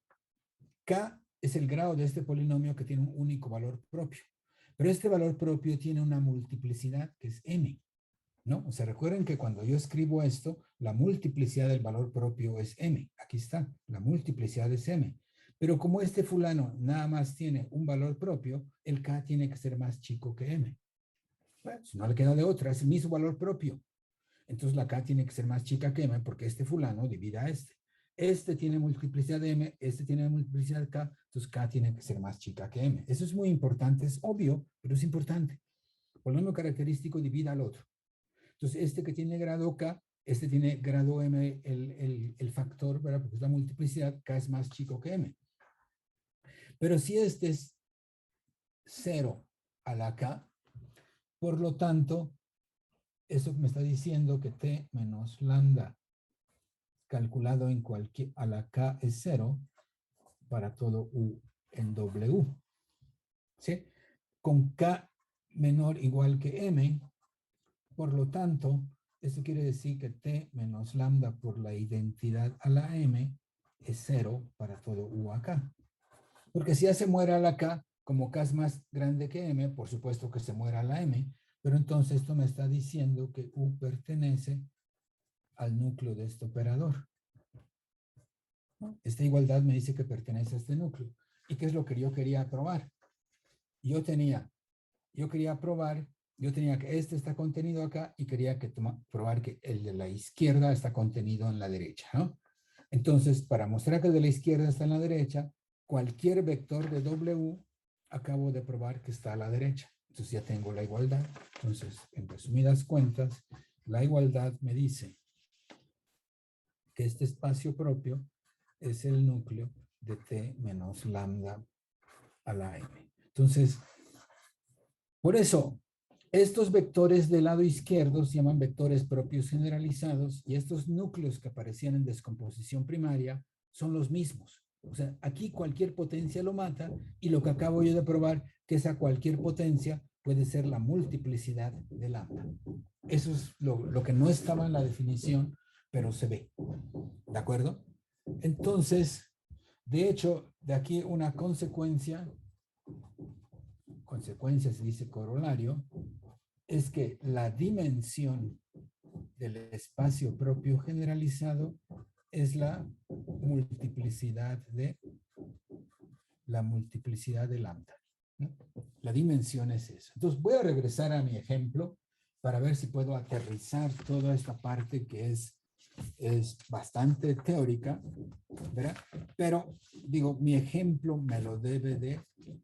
K es el grado de este polinomio que tiene un único valor propio. Pero este valor propio tiene una multiplicidad que es m, ¿no? O sea, recuerden que cuando yo escribo esto, la multiplicidad del valor propio es m. Aquí está, la multiplicidad es m. Pero como este fulano nada más tiene un valor propio, el k tiene que ser más chico que m. Bueno, si no le queda de otra, es el mismo valor propio. Entonces la k tiene que ser más chica que m porque este fulano divide a este. Este tiene multiplicidad de m, este tiene multiplicidad de k, entonces k tiene que ser más chica que m. Eso es muy importante, es obvio, pero es importante. Polinomio característico divide al otro. Entonces este que tiene grado k, este tiene grado m, el factor, ¿verdad? Porque es la multiplicidad, k es más chico que m. Pero si este es 0 a la k, por lo tanto, eso me está diciendo que t menos lambda calculado en cualquier, a la k es 0 para todo u en w. ¿Sí? Con k menor igual que m, por lo tanto, esto quiere decir que t menos lambda por la identidad a la m es 0 para todo u acá. Porque si ya se muere a la k, como k es más grande que m, por supuesto que se muera a la m, pero entonces esto me está diciendo que u pertenece al núcleo de este operador. ¿No? Esta igualdad me dice que pertenece a este núcleo. ¿Y qué es lo que yo quería probar? Yo tenía que este está contenido acá y quería probar que el de la izquierda está contenido en la derecha, ¿no? Entonces, para mostrar que el de la izquierda está en la derecha, cualquier vector de W, acabo de probar que está a la derecha. Entonces ya tengo la igualdad. Entonces, en resumidas cuentas, la igualdad me dice que este espacio propio es el núcleo de t menos lambda a la m. Entonces, por eso, estos vectores del lado izquierdo se llaman vectores propios generalizados y estos núcleos que aparecían en descomposición primaria son los mismos. O sea, aquí cualquier potencia lo mata y lo que acabo yo de probar, que esa cualquier potencia puede ser la multiplicidad de lambda. Eso es lo que no estaba en la definición, pero se ve. ¿De acuerdo? Entonces, de hecho, de aquí una consecuencia se dice corolario, es que la dimensión del espacio propio generalizado es la multiplicidad de lambda, ¿no? La dimensión es eso. Entonces voy a regresar a mi ejemplo para ver si puedo aterrizar toda esta parte que es es bastante teórica, ¿verdad? Pero, digo, mi ejemplo me lo debe de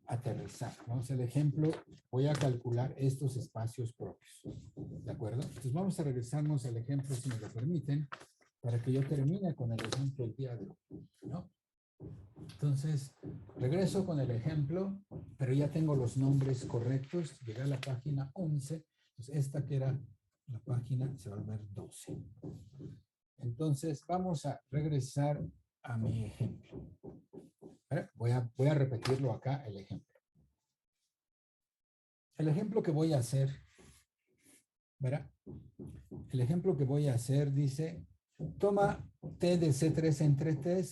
aterrizar, ¿no? O sea, el ejemplo, voy a calcular estos espacios propios, ¿de acuerdo? Entonces vamos a regresarnos al ejemplo, si me lo permiten, para que yo termine con el ejemplo el día de hoy, ¿no? Entonces, regreso con el ejemplo, pero ya tengo los nombres correctos. Llegué a la página 11. Entonces, esta que era la página se va a volver 12. Entonces, vamos a regresar a mi ejemplo. Voy a repetirlo acá, el ejemplo. El ejemplo que voy a hacer, ¿verdad? El ejemplo que voy a hacer dice, toma T de C3 entre T,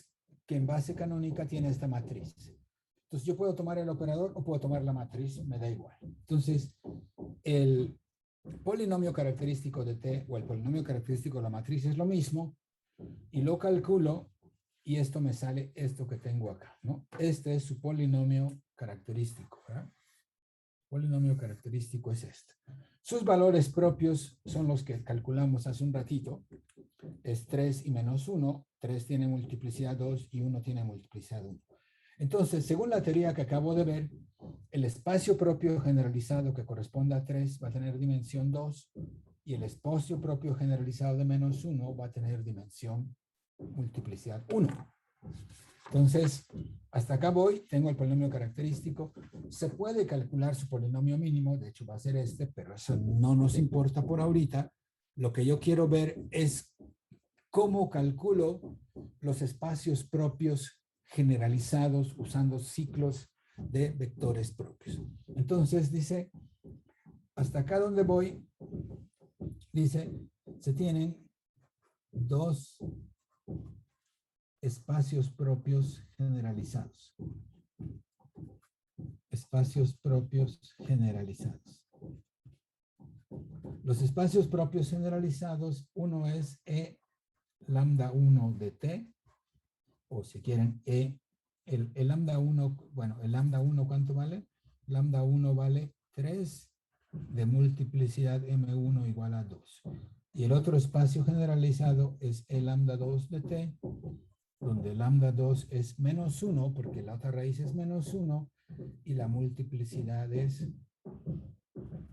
que en base canónica tiene esta matriz. Entonces, yo puedo tomar el operador o puedo tomar la matriz, me da igual. Entonces, el polinomio característico de T o el polinomio característico de la matriz es lo mismo y lo calculo y esto me sale esto que tengo acá, ¿no? Este es su polinomio característico, ¿verdad? Polinomio característico es este. Sus valores propios son los que calculamos hace un ratito. Es 3 y menos 1. 3 tiene multiplicidad 2 y 1 tiene multiplicidad 1. Entonces, según la teoría que acabo de ver, el espacio propio generalizado que corresponde a 3 va a tener dimensión 2 y el espacio propio generalizado de menos 1 va a tener dimensión multiplicidad 1. Entonces, hasta acá voy, tengo el polinomio característico. Se puede calcular su polinomio mínimo, de hecho va a ser este, pero eso no nos importa por ahorita. Lo que yo quiero ver es cómo calculo los espacios propios generalizados usando ciclos de vectores propios. Entonces dice, hasta acá donde voy, dice, se tienen dos espacios propios generalizados. Espacios propios generalizados. Los espacios propios generalizados, uno es E lambda 1 de T, o si quieren, el lambda 1, bueno, el lambda 1, ¿cuánto vale? Lambda 1 vale 3 de multiplicidad M1 igual a 2. Y el otro espacio generalizado es el lambda 2 de T, donde lambda 2 es menos 1, porque la otra raíz es menos 1, y la multiplicidad es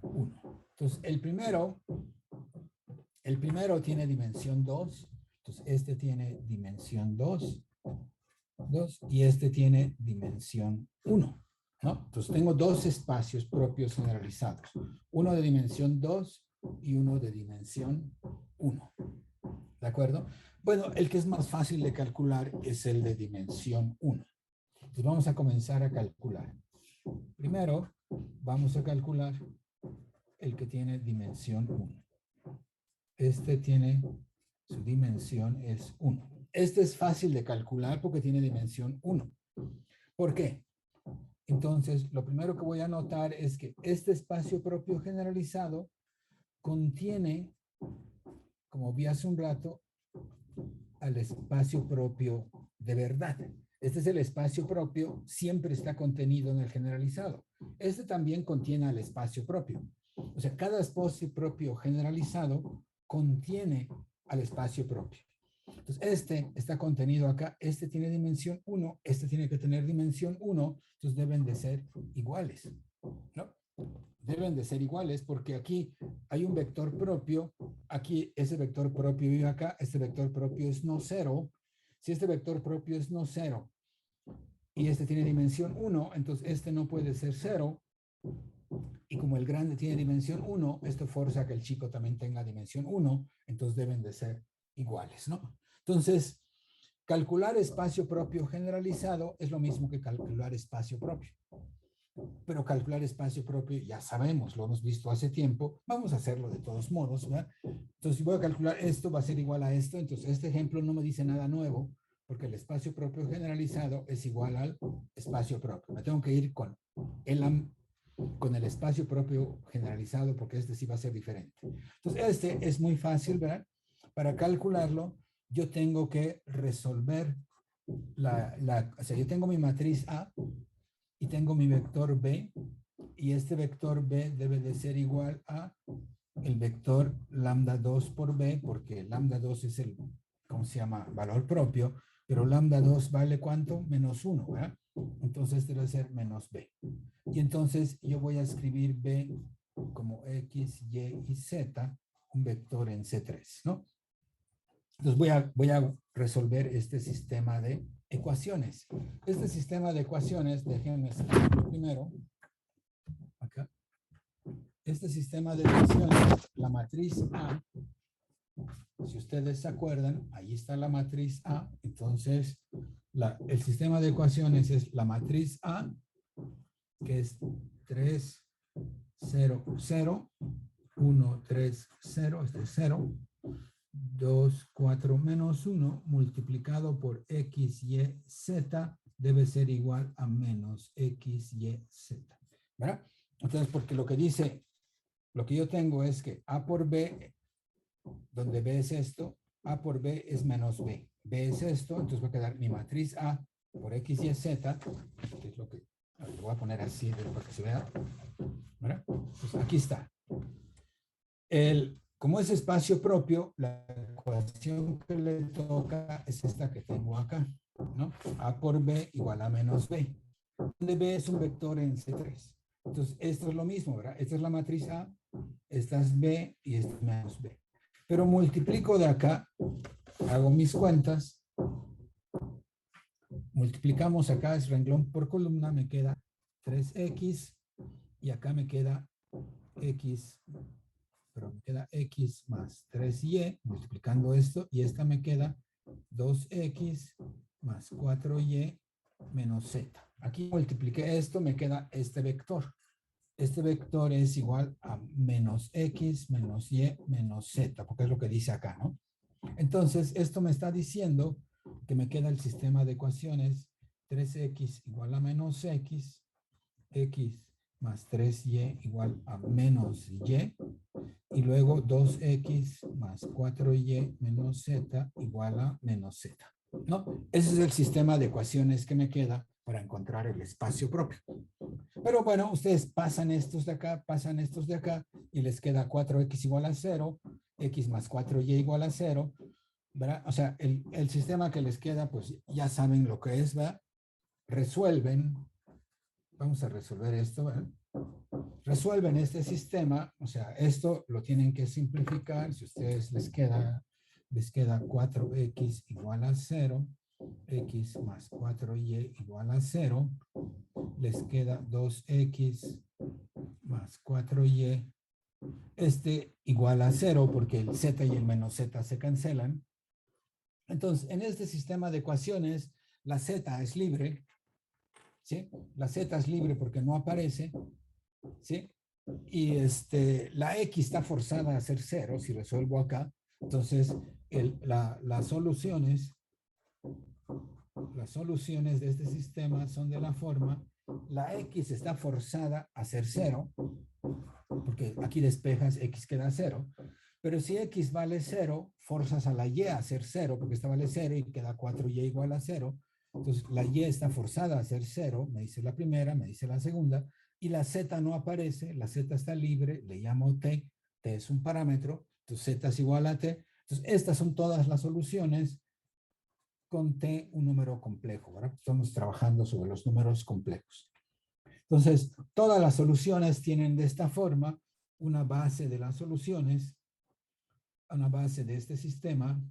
1. Entonces, el primero tiene dimensión 2, entonces este tiene dimensión 2, y este tiene dimensión 1, ¿no? Entonces tengo dos espacios propios generalizados, uno de dimensión 2 y uno de dimensión 1, ¿de acuerdo? Bueno, el que es más fácil de calcular es el de dimensión 1. Entonces vamos a comenzar a calcular. Primero, vamos a calcular el que tiene dimensión 1. Este tiene, su dimensión es 1. Este es fácil de calcular porque tiene dimensión 1. ¿Por qué? Entonces, lo primero que voy a notar es que este espacio propio generalizado contiene, como vi hace un rato, al espacio propio de verdad. Este es el espacio propio, siempre está contenido en el generalizado. Este también contiene al espacio propio. O sea, cada espacio propio generalizado contiene al espacio propio. Entonces, este está contenido acá, este tiene dimensión 1, este tiene que tener dimensión 1, entonces deben de ser iguales, ¿no? Deben de ser iguales porque aquí hay un vector propio, aquí ese vector propio vive acá, este vector propio es no 0. Si este vector propio es no 0 y este tiene dimensión 1, entonces este no puede ser 0. Y como el grande tiene dimensión 1, esto forza que el chico también tenga dimensión 1, entonces deben de ser iguales, ¿no? Entonces, calcular espacio propio generalizado es lo mismo que calcular espacio propio. Pero calcular espacio propio ya sabemos, lo hemos visto hace tiempo, vamos a hacerlo de todos modos, ¿verdad? Entonces, si voy a calcular esto, va a ser igual a esto, entonces este ejemplo no me dice nada nuevo, porque el espacio propio generalizado es igual al espacio propio. Me tengo que ir con el espacio propio generalizado, porque este sí va a ser diferente. Entonces, este es muy fácil, ¿verdad? Para calcularlo, yo tengo que resolver o sea, yo tengo mi matriz A y tengo mi vector B, y este vector B debe de ser igual a el vector lambda 2 por B, porque lambda 2 es el ¿cómo se llama? Valor propio, pero lambda 2 vale ¿cuánto? Menos 1, ¿verdad? Entonces debe ser menos b. Y entonces yo voy a escribir b como x, y y z, un vector en C3, ¿no? Entonces voy a resolver este sistema de ecuaciones. Este sistema de ecuaciones, déjenme escribirlo primero. Acá. Este sistema de ecuaciones, la matriz A, si ustedes se acuerdan, ahí está la matriz A. Entonces, el sistema de ecuaciones es la matriz A, que es 3, 0, 0, 1, 3, 0, este es 0, 2, 4, menos 1, multiplicado por x, y, z, debe ser igual a menos x, y, z. ¿Verdad? Entonces, porque lo que dice, lo que yo tengo es que A por B, donde B es esto, A por B es menos B. B es esto, entonces va a quedar mi matriz A por x, y, z, que es lo que, lo voy a poner así para que se vea. ¿Verdad? Pues aquí está. Como es espacio propio, la ecuación que le toca es esta que tengo acá, ¿no? A por B igual a menos B, donde B es un vector en C3. Entonces, esto es lo mismo, ¿verdad? Esta es la matriz A, esta es B y esta es menos B. Pero multiplico de acá, hago mis cuentas, multiplicamos acá, es renglón por columna, me queda 3x y acá me queda x, pero me queda x más 3y, multiplicando esto, y esta me queda 2x más 4y menos z. Aquí multipliqué esto, me queda este vector. Este vector es igual a menos x menos y menos z, porque es lo que dice acá, ¿no? Entonces, esto me está diciendo que me queda el sistema de ecuaciones 3x igual a menos x, x más 3y igual a menos y, y luego 2x más 4y menos z igual a menos z, ¿no? Ese es el sistema de ecuaciones que me queda para encontrar el espacio propio. Pero bueno, ustedes pasan estos de acá, pasan estos de acá, y les queda 4x igual a 0, x más 4y igual a 0, ¿verdad? O sea, el sistema que les queda, pues ya saben lo que es, ¿verdad? Resuelven, vamos a resolver esto, ¿verdad? Resuelven este sistema, o sea, esto lo tienen que simplificar. Si ustedes les queda 4x igual a 0, x más 4y igual a 0, les queda 2x más 4y, igual a 0, porque el z y el menos z se cancelan. Entonces, en este sistema de ecuaciones, la z es libre, ¿sí? La z es libre porque no aparece, ¿sí? Y la x está forzada a ser 0 si resuelvo acá. Entonces, las soluciones de este sistema son de la forma, la x está forzada a ser 0, porque aquí despejas, x queda 0. Pero si x vale 0, forzas a la y a ser 0, porque esta vale 0 y queda 4y igual a 0. Entonces, la y está forzada a ser 0, me dice la primera, me dice la segunda, y la z no aparece, la z está libre, le llamo t, t es un parámetro, entonces z es igual a t. Entonces, estas son todas las soluciones con t, un número complejo, ¿verdad? Estamos trabajando sobre los números complejos. Entonces, todas las soluciones tienen de esta forma una base de las soluciones, una base de este sistema.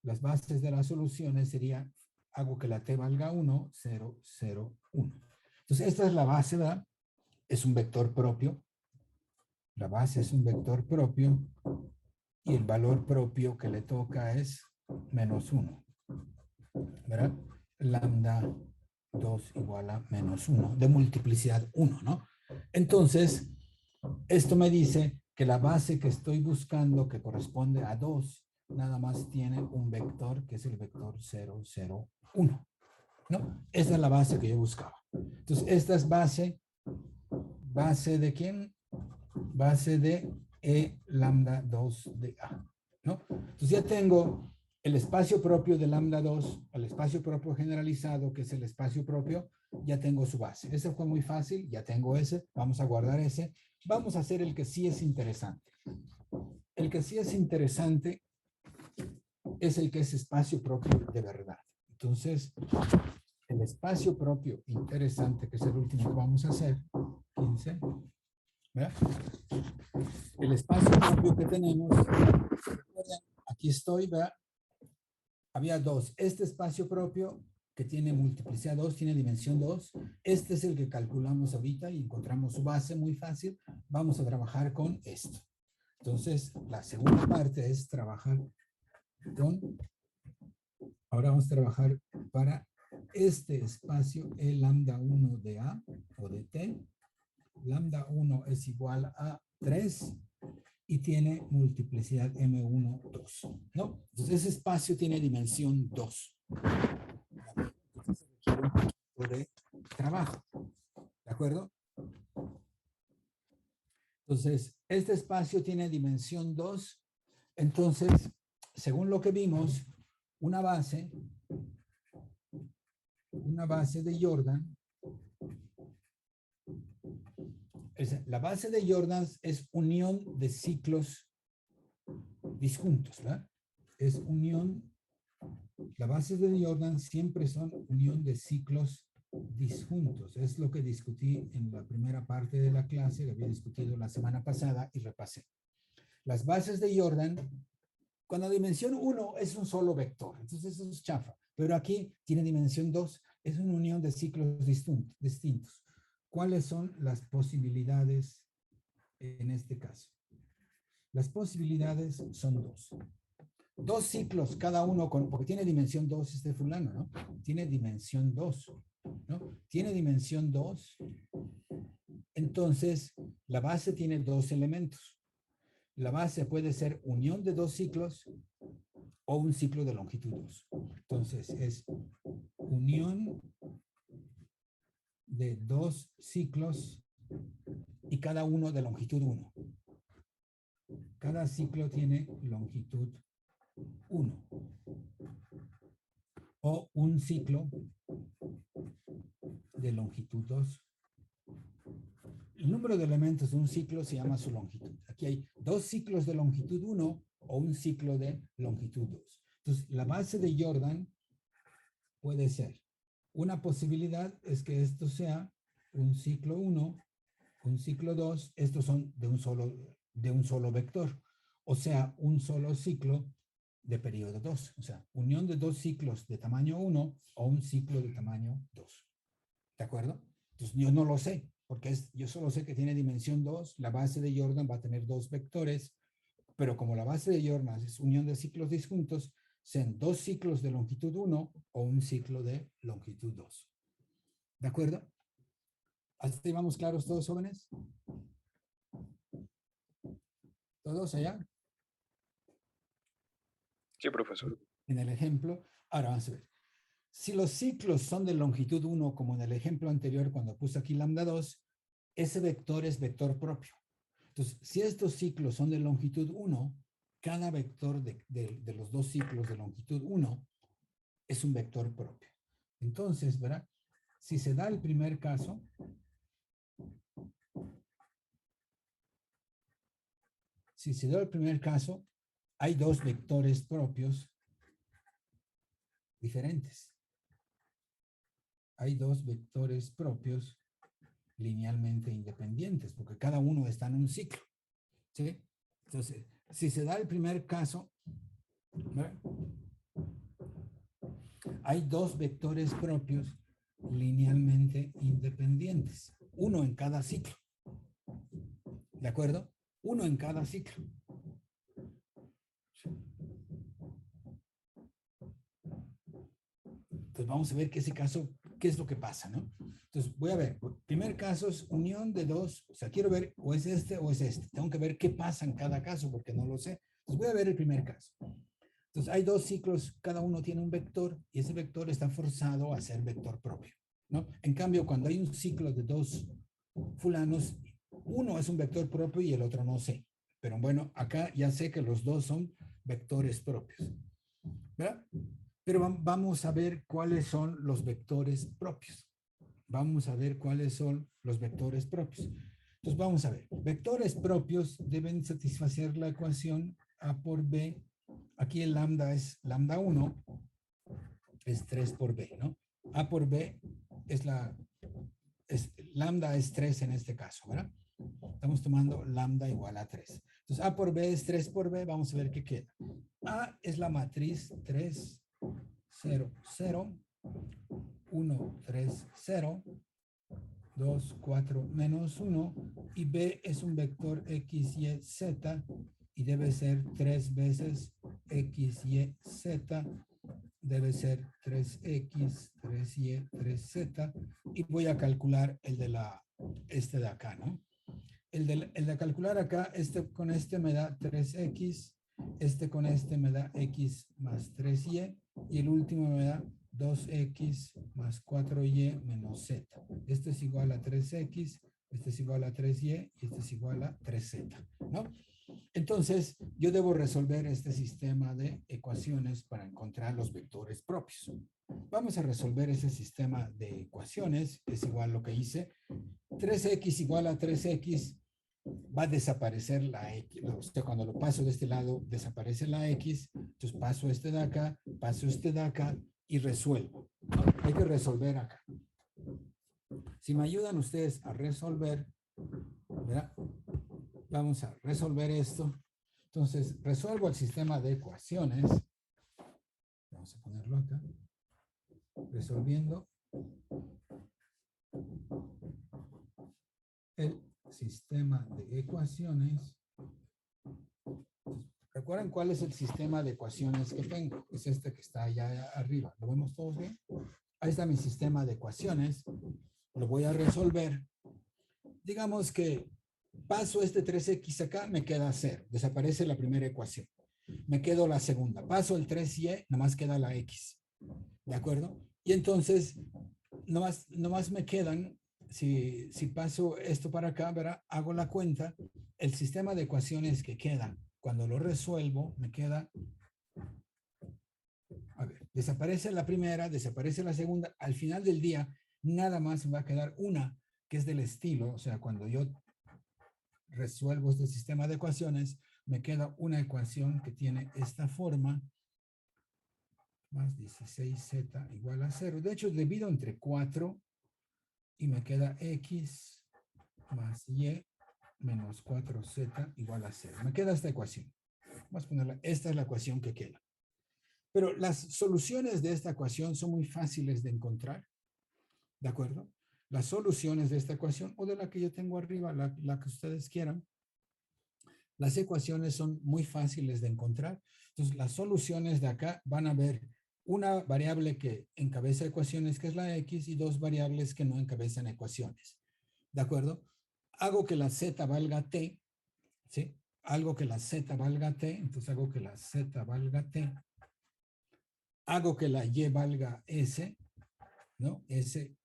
Las bases de las soluciones serían, hago que la t valga 1, 0, 0, 1. Entonces, esta es la base, ¿verdad? Es un vector propio. La base es un vector propio y el valor propio que le toca es menos 1, ¿verdad? Lambda 2 igual a menos 1, de multiplicidad 1, ¿no? Entonces, esto me dice que la base que estoy buscando, que corresponde a 2, nada más tiene un vector, que es el vector 0, 0, 1, ¿no? Esa es la base que yo buscaba. Entonces, esta es base de ¿quién? Base de E lambda 2 de A, ¿no? Entonces ya tengo el espacio propio de lambda 2, el espacio propio generalizado, que es el espacio propio, ya tengo su base. Ese fue muy fácil, ya tengo ese, vamos a guardar ese. Vamos a hacer el que sí es interesante. El que sí es interesante es el que es espacio propio de verdad. Entonces, el espacio propio interesante, que es el último que vamos a hacer, 15, ¿verdad? El espacio propio que tenemos, aquí estoy, ¿verdad? Había dos. Este espacio propio que tiene multiplicidad 2, tiene dimensión 2. Este es el que calculamos ahorita y encontramos su base muy fácil. Vamos a trabajar con esto. Entonces, la segunda parte es trabajar con... Ahora vamos a trabajar para este espacio, el lambda 1 de A o de T. Lambda 1 es igual a 3 y tiene multiplicidad M1, 2, ¿no? Entonces ese espacio tiene dimensión 2. Entonces requiere un poquito de trabajo, ¿de acuerdo? Entonces, este espacio tiene dimensión 2. Entonces, según lo que vimos, una base de Jordan, la base de Jordan es unión de ciclos disjuntos, ¿verdad? Es unión, la base de Jordan siempre son unión de ciclos disjuntos. Es lo que discutí en la primera parte de la clase, que había discutido la semana pasada y repasé. Las bases de Jordan, cuando dimensión 1 es un solo vector, entonces eso es chafa, pero aquí tiene dimensión 2, es una unión de ciclos distintos. ¿Cuáles son las posibilidades en este caso? Las posibilidades son dos. Dos ciclos, cada uno con, porque tiene dimensión 2 este fulano, ¿no? Tiene dimensión 2, ¿no? Tiene dimensión 2. Entonces, la base tiene dos elementos. La base puede ser unión de dos ciclos o un ciclo de longitud 2. Entonces, es unión de dos ciclos y cada uno de longitud 1. Cada ciclo tiene longitud 1. O un ciclo de longitud 2. El número de elementos de un ciclo se llama su longitud. Aquí hay dos ciclos de longitud 1 o un ciclo de longitud 2. Entonces, la base de Jordan puede ser, una posibilidad es que esto sea un ciclo 1, un ciclo 2, estos son de un solo vector, o sea, un solo ciclo de periodo 2, o sea, unión de dos ciclos de tamaño 1 o un ciclo de tamaño 2. ¿De acuerdo? Entonces, yo no lo sé, porque yo solo sé que tiene dimensión 2, la base de Jordan va a tener dos vectores, pero como la base de Jordan es unión de ciclos disjuntos, sean dos ciclos de longitud 1 o un ciclo de longitud 2. ¿De acuerdo? ¿Hasta ahí vamos claros todos, jóvenes? ¿Todos allá? Sí, profesor. En el ejemplo, ahora vamos a ver. Si los ciclos son de longitud 1, como en el ejemplo anterior cuando puse aquí lambda 2, ese vector es vector propio. Entonces, si estos ciclos son de longitud 1, cada vector de los dos ciclos de longitud 1 es un vector propio. Entonces, ¿verdad? Si se da el primer caso, hay dos vectores propios diferentes. Hay dos vectores propios linealmente independientes, porque cada uno está en un ciclo. ¿Sí? Entonces, si se da el primer caso, ¿verdad? Hay dos vectores propios linealmente independientes, uno en cada ciclo. ¿De acuerdo? Uno en cada ciclo. Entonces vamos a ver que ese caso, ¿qué es lo que pasa, no? Entonces voy a ver, primer caso es unión de dos, o sea, quiero ver o es este o es este. Tengo que ver qué pasa en cada caso porque no lo sé. Entonces voy a ver el primer caso. Entonces hay dos ciclos, cada uno tiene un vector y ese vector está forzado a ser vector propio, ¿no? En cambio, cuando hay un ciclo de dos fulanos, uno es un vector propio y el otro no sé. Pero bueno, acá ya sé que los dos son vectores propios, ¿verdad? Pero vamos a ver cuáles son los vectores propios. Vamos a ver cuáles son los vectores propios. Entonces vamos a ver. Vectores propios deben satisfacer la ecuación A por B aquí el lambda es lambda 1, es 3 por b, ¿no? A por b es lambda es 3 en este caso, ¿verdad? Estamos tomando lambda igual a 3. Entonces, A por B es 3 por B. Vamos a ver qué queda. A es la matriz 3, 0, 0, 1, 3, 0, 2, 4, menos 1. Y B es un vector X, Y, Z. Y debe ser 3 veces X, Y, Z. Debe ser 3X, 3Y, 3Z. Y voy a calcular el de este de acá, ¿no? El de calcular acá, con este me da 3X, con este me da X más 3Y, y el último me da 2X más 4Y menos Z. Este es igual a 3X, este es igual a 3Y, y este es igual a 3Z, ¿no? Entonces, yo debo resolver este sistema de ecuaciones para encontrar los vectores propios. Vamos a resolver ese sistema de ecuaciones, es igual a lo que hice. 3X igual a 3X, va a desaparecer la X. Cuando lo paso de este lado, desaparece la X. Entonces paso este de acá, paso este de acá y resuelvo. Hay que resolver acá. Si me ayudan ustedes a resolver, ¿verdad? Vamos a resolver esto. Entonces, resuelvo el sistema de ecuaciones. Vamos a ponerlo acá. Resolviendo el sistema de ecuaciones. ¿Recuerdan cuál es el sistema de ecuaciones que tengo? Es este que está allá arriba. ¿Lo vemos todos bien? Ahí está mi sistema de ecuaciones. Lo voy a resolver. Digamos que paso este 3x acá, me queda 0. Desaparece la primera ecuación. Me quedo la segunda. Paso el 3y, nomás queda la x. ¿De acuerdo? Y entonces, nomás me quedan, si paso esto para acá, ¿verdad? Hago la cuenta, el sistema de ecuaciones que queda, cuando lo resuelvo, me queda, a ver, desaparece la primera, desaparece la segunda, al final del día, nada más me va a quedar una, que es del estilo, o sea, cuando yo resuelvo este sistema de ecuaciones, me queda una ecuación que tiene esta forma, más 16z igual a 0. De hecho, divido entre 4 y me queda x más y menos 4z igual a 0. Me queda esta ecuación. Vamos a ponerla. Esta es la ecuación que queda. Pero las soluciones de esta ecuación son muy fáciles de encontrar. ¿De acuerdo? Las soluciones de esta ecuación o de la que yo tengo arriba, la que ustedes quieran. Las ecuaciones son muy fáciles de encontrar. Entonces, las soluciones de acá van a ver una variable que encabeza ecuaciones, que es la x, y dos variables que no encabezan ecuaciones. ¿De acuerdo? Hago que la z valga t, ¿sí? Algo que la z valga t, entonces hago que la z valga t. Hago que la y valga s, ¿no? S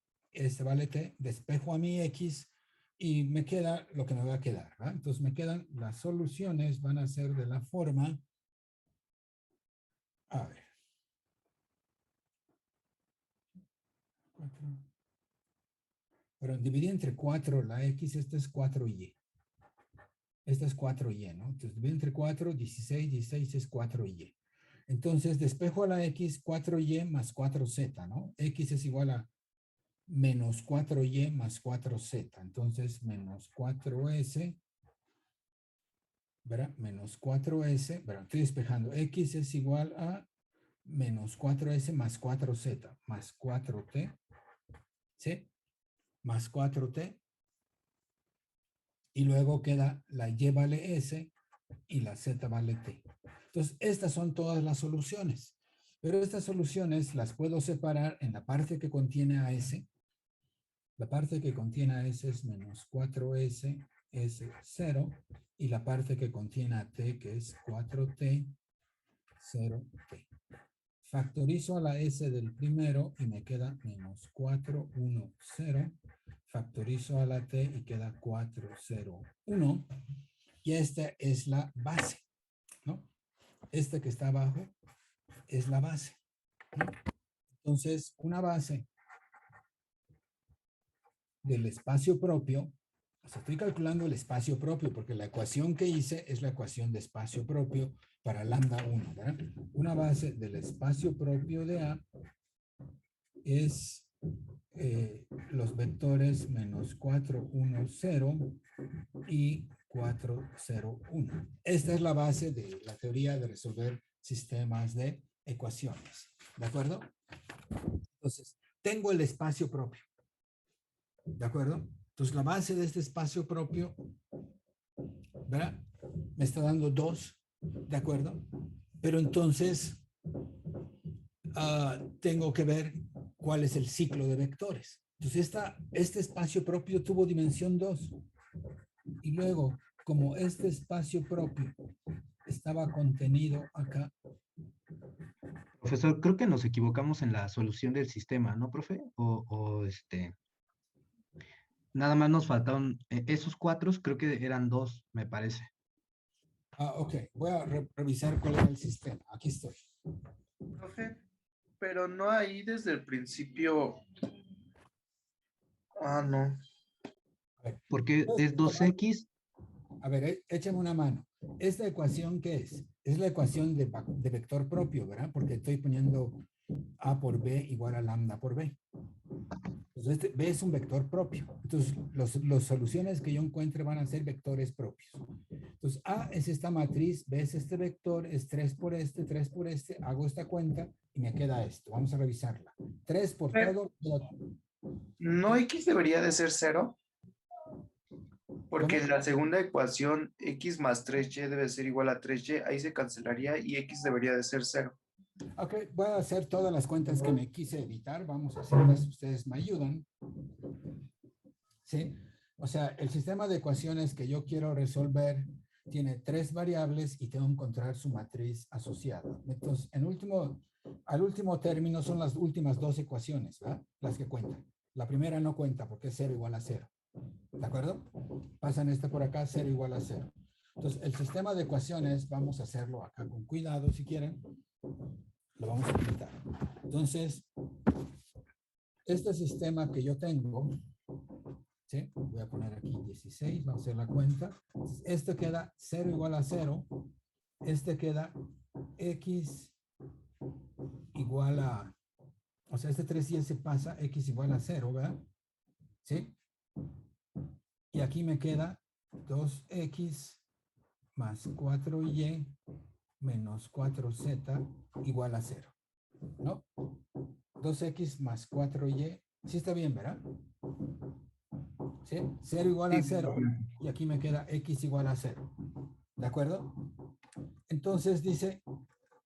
vale t, despejo a mi x, y me queda lo que me va a quedar, ¿verdad? Entonces me quedan, las soluciones van a ser de la forma, a ver. 4. Pero dividí entre 4 la x, esta es 4y. Esta es 4y, ¿no? Entonces dividí entre 4, 16, 16 es 4y. Entonces despejo a la x, 4y más 4z, ¿no? X es igual a menos 4y más 4z. Entonces menos 4s, ¿verdad? Menos 4s, ¿verdad? Estoy despejando. X es igual a menos 4s más 4z, más 4t, ¿sí? Más 4t. Y luego queda la y vale s y la z vale t. Entonces, estas son todas las soluciones. Pero estas soluciones las puedo separar en la parte que contiene a s. La parte que contiene a s es menos 4s, s 0. Y la parte que contiene a t, que es 4t, 0t. Factorizo a la s del primero y me queda menos 4, 1, 0. Factorizo a la t y queda 4, 0, 1. Y esta es la base, ¿no? Esta que está abajo es la base, ¿no? Entonces, una base del espacio propio O sea, estoy calculando el espacio propio porque la ecuación que hice es la ecuación de espacio propio para lambda 1, ¿verdad? Una base del espacio propio de A es los vectores menos 4, 1, 0 y 4, 0, 1. Esta es la base de la teoría de resolver sistemas de ecuaciones. ¿De acuerdo? Entonces, tengo el espacio propio. ¿De acuerdo? Entonces, la base de este espacio propio, ¿verdad? Me está dando 2. ¿De acuerdo? Pero entonces, tengo que ver cuál es el ciclo de vectores. Entonces, este espacio propio tuvo dimensión 2. Y luego, como este espacio propio estaba contenido acá. Profesor, creo que nos equivocamos en la solución del sistema, ¿no, profe? Nada más nos faltaron esos 4, creo que eran 2, me parece. Ok, voy a revisar cuál era el sistema. Aquí estoy. Profe, pero no ahí desde el principio. No. Porque es 2x. A ver, échame una mano. ¿Esta ecuación qué es? Es la ecuación de vector propio, ¿verdad? Porque estoy poniendo A por B igual a lambda por B. Entonces, B es un vector propio. Entonces, las soluciones que yo encuentre van a ser vectores propios. Entonces, A es esta matriz, B es este vector, es 3 por este, 3 por este. Hago esta cuenta y me queda esto. Vamos a revisarla. 3 por todo. ¿No X debería de ser 0? Porque ¿Cómo? en la segunda ecuación X más 3Y debe ser igual a 3Y. Ahí se cancelaría y X debería de ser 0. Ok, voy a hacer todas las cuentas que me quise evitar. Vamos a hacerlas, ustedes me ayudan. ¿Sí? O sea, el sistema de ecuaciones que yo quiero resolver tiene 3 variables y tengo que encontrar su matriz asociada. Entonces, al último término son las últimas 2 ecuaciones, ¿verdad? Las que cuentan. La primera no cuenta porque es 0 igual a 0. ¿De acuerdo? Pasan esta por acá, 0 igual a 0. Entonces, el sistema de ecuaciones, vamos a hacerlo acá con cuidado si quieren. Lo vamos a quitar. Entonces, este sistema que yo tengo, ¿sí? Voy a poner aquí 16, vamos a hacer la cuenta. Este queda 0 igual a 0. Este queda x igual a, o sea, este 3y se pasa, x igual a 0, ¿verdad? ¿Sí? Y aquí me queda 2x más 4y menos 4z igual a 0, ¿no? 2x más 4y, sí está bien, ¿verdad? ¿Sí? 0 igual a 0 y aquí me queda x igual a 0, ¿de acuerdo? Entonces dice,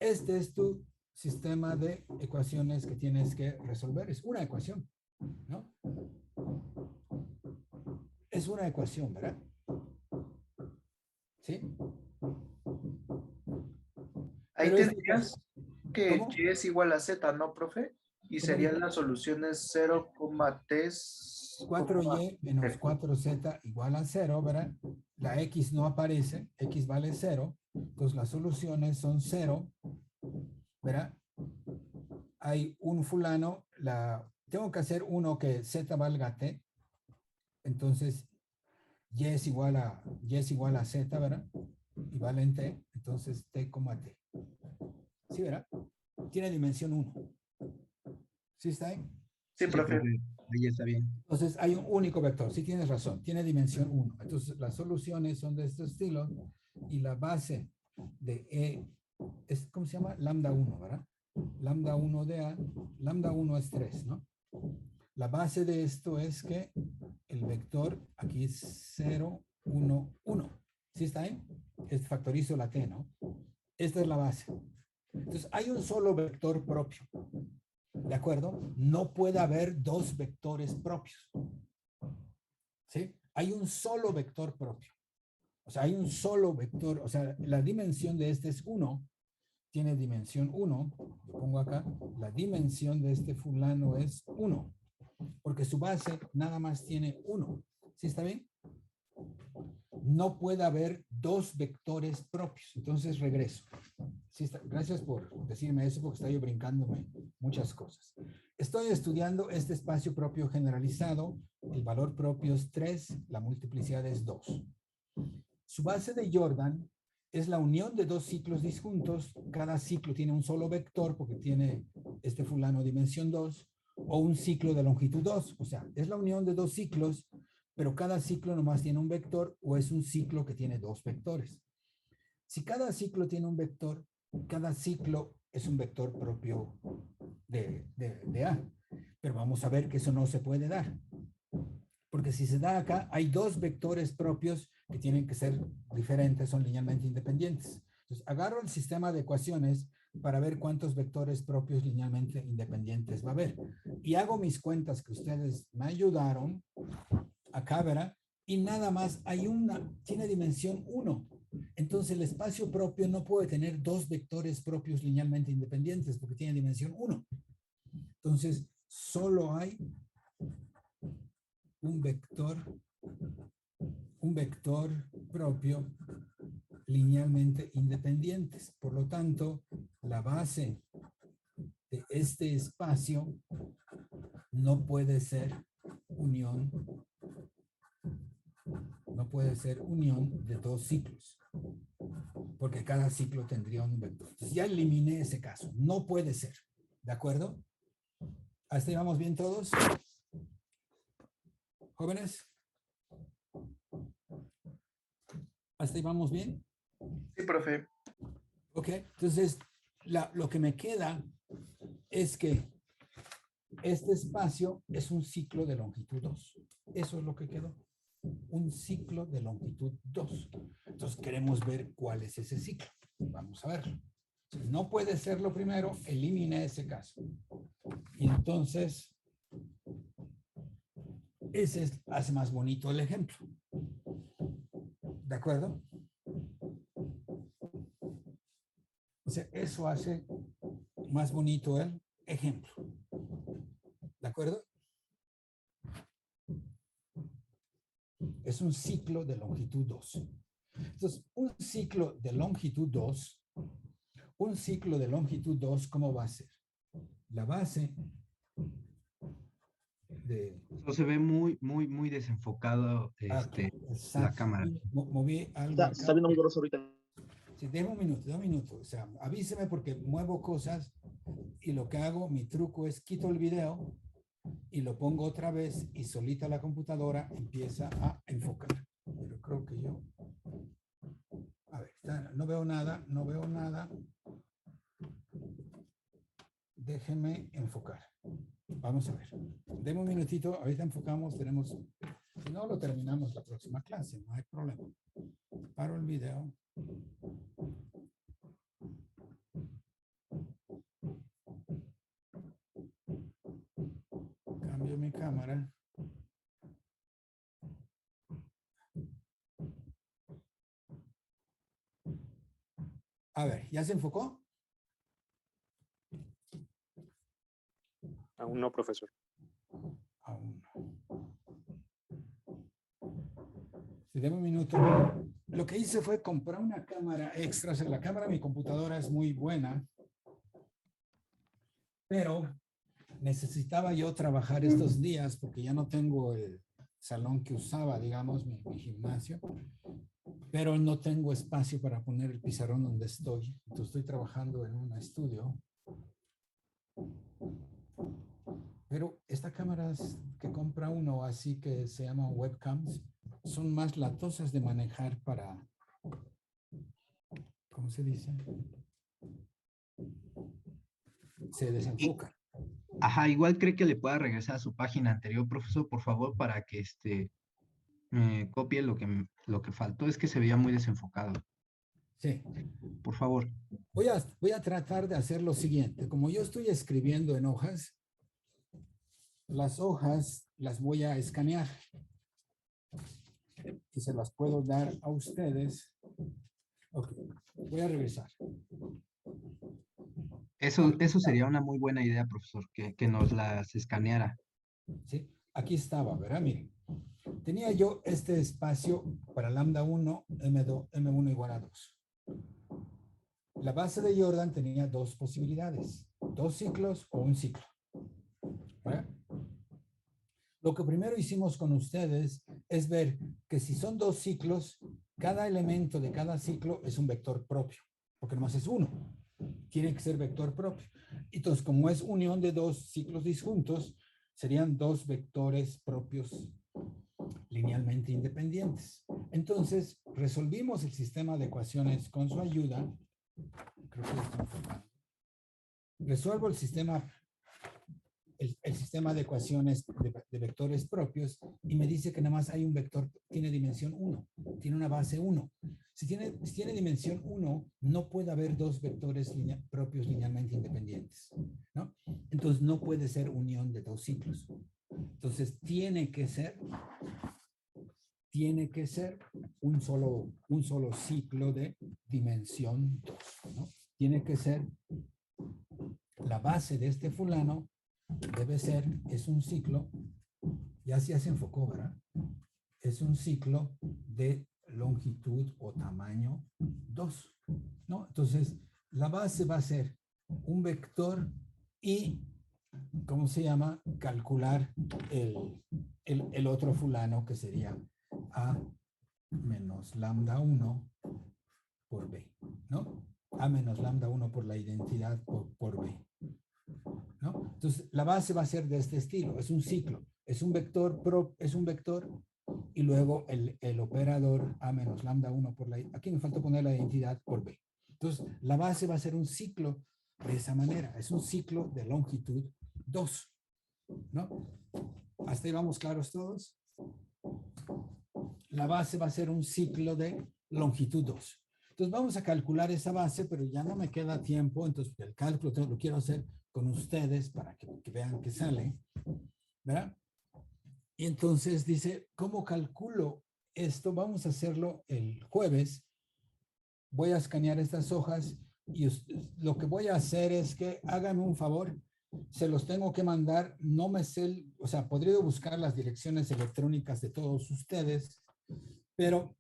este es tu sistema de ecuaciones que tienes que resolver, es una ecuación, ¿no? Es una ecuación, ¿verdad? ¿Sí? Ahí Pero tendrías que ¿cómo? Y es igual a Z, ¿no, profe? Y ¿Cómo serían dijo? las soluciones 0,t. 4y menos 4z igual a 0, ¿verdad? La x no aparece, x vale 0, entonces las soluciones son 0, ¿verdad? Hay un fulano, tengo que hacer uno que z valga t, entonces y es igual a z, ¿verdad? Y vale en t, entonces t, t. ¿Sí, verdad? Tiene dimensión 1. ¿Sí está ahí? Sí, Sí, profe. profe, ahí está bien. Entonces hay un único vector, sí tienes razón, tiene dimensión 1. Entonces las soluciones son de este estilo y la base de E es, ¿cómo se llama? Lambda 1, ¿verdad? Lambda 1 de A, lambda 1 es 3, ¿no? La base de esto es que el vector aquí es 0, 1, 1. ¿Sí está ahí? Factorizo la T, ¿no? Esta es la base. Entonces hay un solo vector propio. ¿De acuerdo? No puede haber dos vectores propios. ¿Sí? Hay un solo vector propio. O sea, hay un solo vector. O sea, la dimensión de este es 1. Tiene dimensión 1. Lo pongo acá. La dimensión de este fulano es 1. Porque su base nada más tiene 1. ¿Sí está bien? No puede haber dos vectores propios. Entonces regreso. Sí está. Gracias por decirme eso porque estoy brincándome muchas cosas. Estoy estudiando este espacio propio generalizado el valor propio es 3, la multiplicidad es 2. Su base de Jordan es la unión de dos ciclos disjuntos. Cada ciclo tiene un solo vector porque tiene este fulano dimensión 2, o un ciclo de longitud 2. O sea, es la unión de dos ciclos, pero cada ciclo nomás tiene un vector, o es un ciclo que tiene dos vectores. Si cada ciclo tiene un vector, cada ciclo es un vector propio de A. Pero vamos a ver que eso no se puede dar. Porque si se da acá, hay dos vectores propios que tienen que ser diferentes, son linealmente independientes. Entonces, agarro el sistema de ecuaciones para ver cuántos vectores propios linealmente independientes va a haber. Y hago mis cuentas que ustedes me ayudaron. Acá verá. Y nada más hay una, tiene dimensión 1. Entonces, el espacio propio no puede tener dos vectores propios linealmente independientes porque tiene dimensión 1. Entonces, solo hay un vector propio linealmente independientes. Por lo tanto, la base de este espacio no puede ser unión de dos ciclos, porque cada ciclo tendría un vector. Entonces ya eliminé ese caso. No puede ser. ¿De acuerdo? ¿Hasta ahí vamos bien todos? ¿Jóvenes? ¿Hasta ahí vamos bien? Sí, profe. Ok, entonces lo que me queda es que este espacio es un ciclo de longitud 2. Eso es lo que quedó. Un ciclo de longitud 2. Entonces queremos ver cuál es ese ciclo. Vamos a verlo. Si no puede ser lo primero, elimine ese caso. Y entonces, ese hace más bonito el ejemplo. ¿De acuerdo? O sea, eso hace más bonito el ejemplo. ¿De acuerdo? Es un ciclo de longitud 2. Entonces, un ciclo de longitud 2, ¿cómo va a ser? La base de... Eso se ve muy desenfocado la cámara. Moví algo Se acá. está viendo muy grosso ahorita. Sí, déme un minuto. O sea, avíseme porque muevo cosas y lo que hago, mi truco es quito el video y lo pongo otra vez y solita la computadora empieza a enfocar. Pero creo que yo... A ver, no veo nada. Déjeme enfocar. Vamos a ver. Deme un minutito, ahorita enfocamos, si no lo terminamos la próxima clase, no hay problema. Paro el video. Cambio mi cámara. A ver, ¿ya se enfocó? Aún no, profesor. Aún no. Si deme un minuto. Lo que hice fue comprar una cámara extra. O sea, la cámara de mi computadora es muy buena, pero necesitaba yo trabajar estos días porque ya no tengo el salón que usaba, digamos, mi gimnasio, pero no tengo espacio para poner el pizarrón donde estoy. Entonces estoy trabajando en un estudio. Pero estas cámaras que compra uno, así que se llaman webcams, son más latosas de manejar para, ¿cómo se dice? Se desenfocan. Ajá, igual cree que le pueda regresar a su página anterior, profesor, por favor, para que me copie lo que faltó. Es que se veía muy desenfocado. Sí. Por favor. Voy a tratar de hacer lo siguiente. Como yo estoy escribiendo en hojas, las hojas las voy a escanear y se las puedo dar a ustedes. Ok, voy a regresar. Eso sería una muy buena idea, profesor, que nos las escaneara. Sí, aquí estaba, ¿verdad? Miren, tenía yo este espacio para lambda 1, M2, M1 igual a 2. La base de Jordan tenía dos posibilidades, dos ciclos o un ciclo. ¿Verdad? Lo que primero hicimos con ustedes es ver que si son dos ciclos, cada elemento de cada ciclo es un vector propio, porque nomás es uno. Tiene que ser vector propio. Entonces, como es unión de dos ciclos disjuntos, serían dos vectores propios linealmente independientes. Entonces, resolvimos el sistema de ecuaciones con su ayuda. Creo que lo estoy enfocando. Resuelvo el sistema de ecuaciones de vectores propios y me dice que nada más hay un vector, tiene dimensión 1, tiene una base 1. Si tiene dimensión 1, no puede haber dos vectores propios linealmente independientes, ¿no? Entonces no puede ser unión de dos ciclos. Entonces tiene que ser un solo ciclo de dimensión 2, ¿no? Tiene que ser la base de este fulano. Debe ser, es un ciclo, ya se enfocó, ¿verdad? Es un ciclo de longitud o tamaño 2, ¿no? Entonces, la base va a ser un vector y, ¿cómo se llama? Calcular el otro fulano que sería A menos lambda 1 por B, ¿no? A menos lambda 1 por la identidad por B. ¿No? Entonces, la base va a ser de este estilo, es un ciclo, es un vector y luego el operador A menos lambda 1 por la, aquí me falta poner la identidad por B. Entonces, la base va a ser un ciclo de esa manera, es un ciclo de longitud 2, ¿no? ¿Hasta ahí vamos claros todos? La base va a ser un ciclo de longitud 2. Entonces vamos a calcular esa base, pero ya no me queda tiempo, entonces el cálculo lo quiero hacer con ustedes para que vean que sale, ¿verdad? Y entonces dice, ¿cómo calculo esto? Vamos a hacerlo el jueves. Voy a escanear estas hojas y lo que voy a hacer es que háganme un favor, se los tengo que mandar, no me sé, o sea, podría buscar las direcciones electrónicas de todos ustedes, pero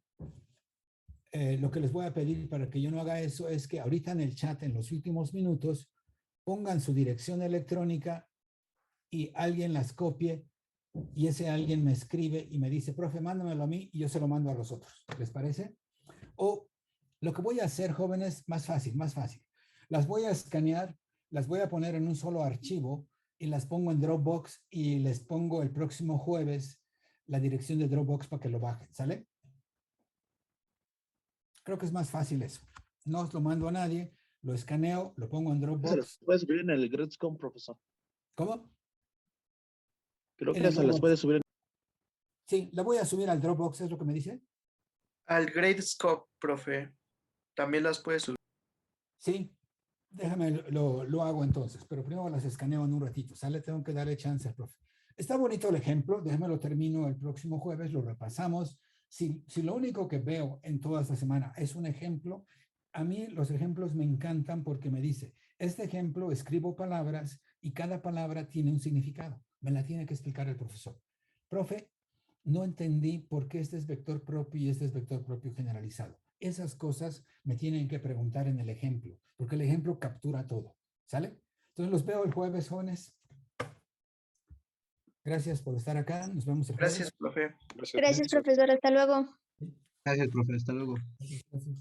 lo que les voy a pedir para que yo no haga eso es que ahorita en el chat, en los últimos minutos, pongan su dirección electrónica y alguien las copie y ese alguien me escribe y me dice, profe, mándamelo a mí y yo se lo mando a los otros. ¿Les parece? O lo que voy a hacer, jóvenes, más fácil. Las voy a escanear, las voy a poner en un solo archivo y las pongo en Dropbox y les pongo el próximo jueves la dirección de Dropbox para que lo bajen. ¿Sale? Creo que es más fácil eso. No os lo mando a nadie, lo escaneo, lo pongo en Dropbox. Se las puede subir en el GridScope, profesor. ¿Cómo? Creo En que el se las Dropbox. puede subir. Sí, la voy a subir al Dropbox, ¿es lo que me dice? Al GradeScope, profe. También las puede subir. Sí, déjame, lo hago entonces, pero primero las escaneo en un ratito, ¿sale? Tengo que darle chance al profe. Está bonito el ejemplo, déjame lo termino el próximo jueves, lo repasamos. Si lo único que veo en toda esta semana es un ejemplo, a mí los ejemplos me encantan porque me dice, este ejemplo escribo palabras y cada palabra tiene un significado. Me la tiene que explicar el profesor. Profe, no entendí por qué este es vector propio y este es vector propio generalizado. Esas cosas me tienen que preguntar en el ejemplo, porque el ejemplo captura todo. ¿Sale? Entonces los veo el jueves, jóvenes. Gracias por estar acá. Nos vemos el jueves. Gracias, profe. Gracias, profesor. Hasta luego. Gracias, profe. Hasta luego. Gracias.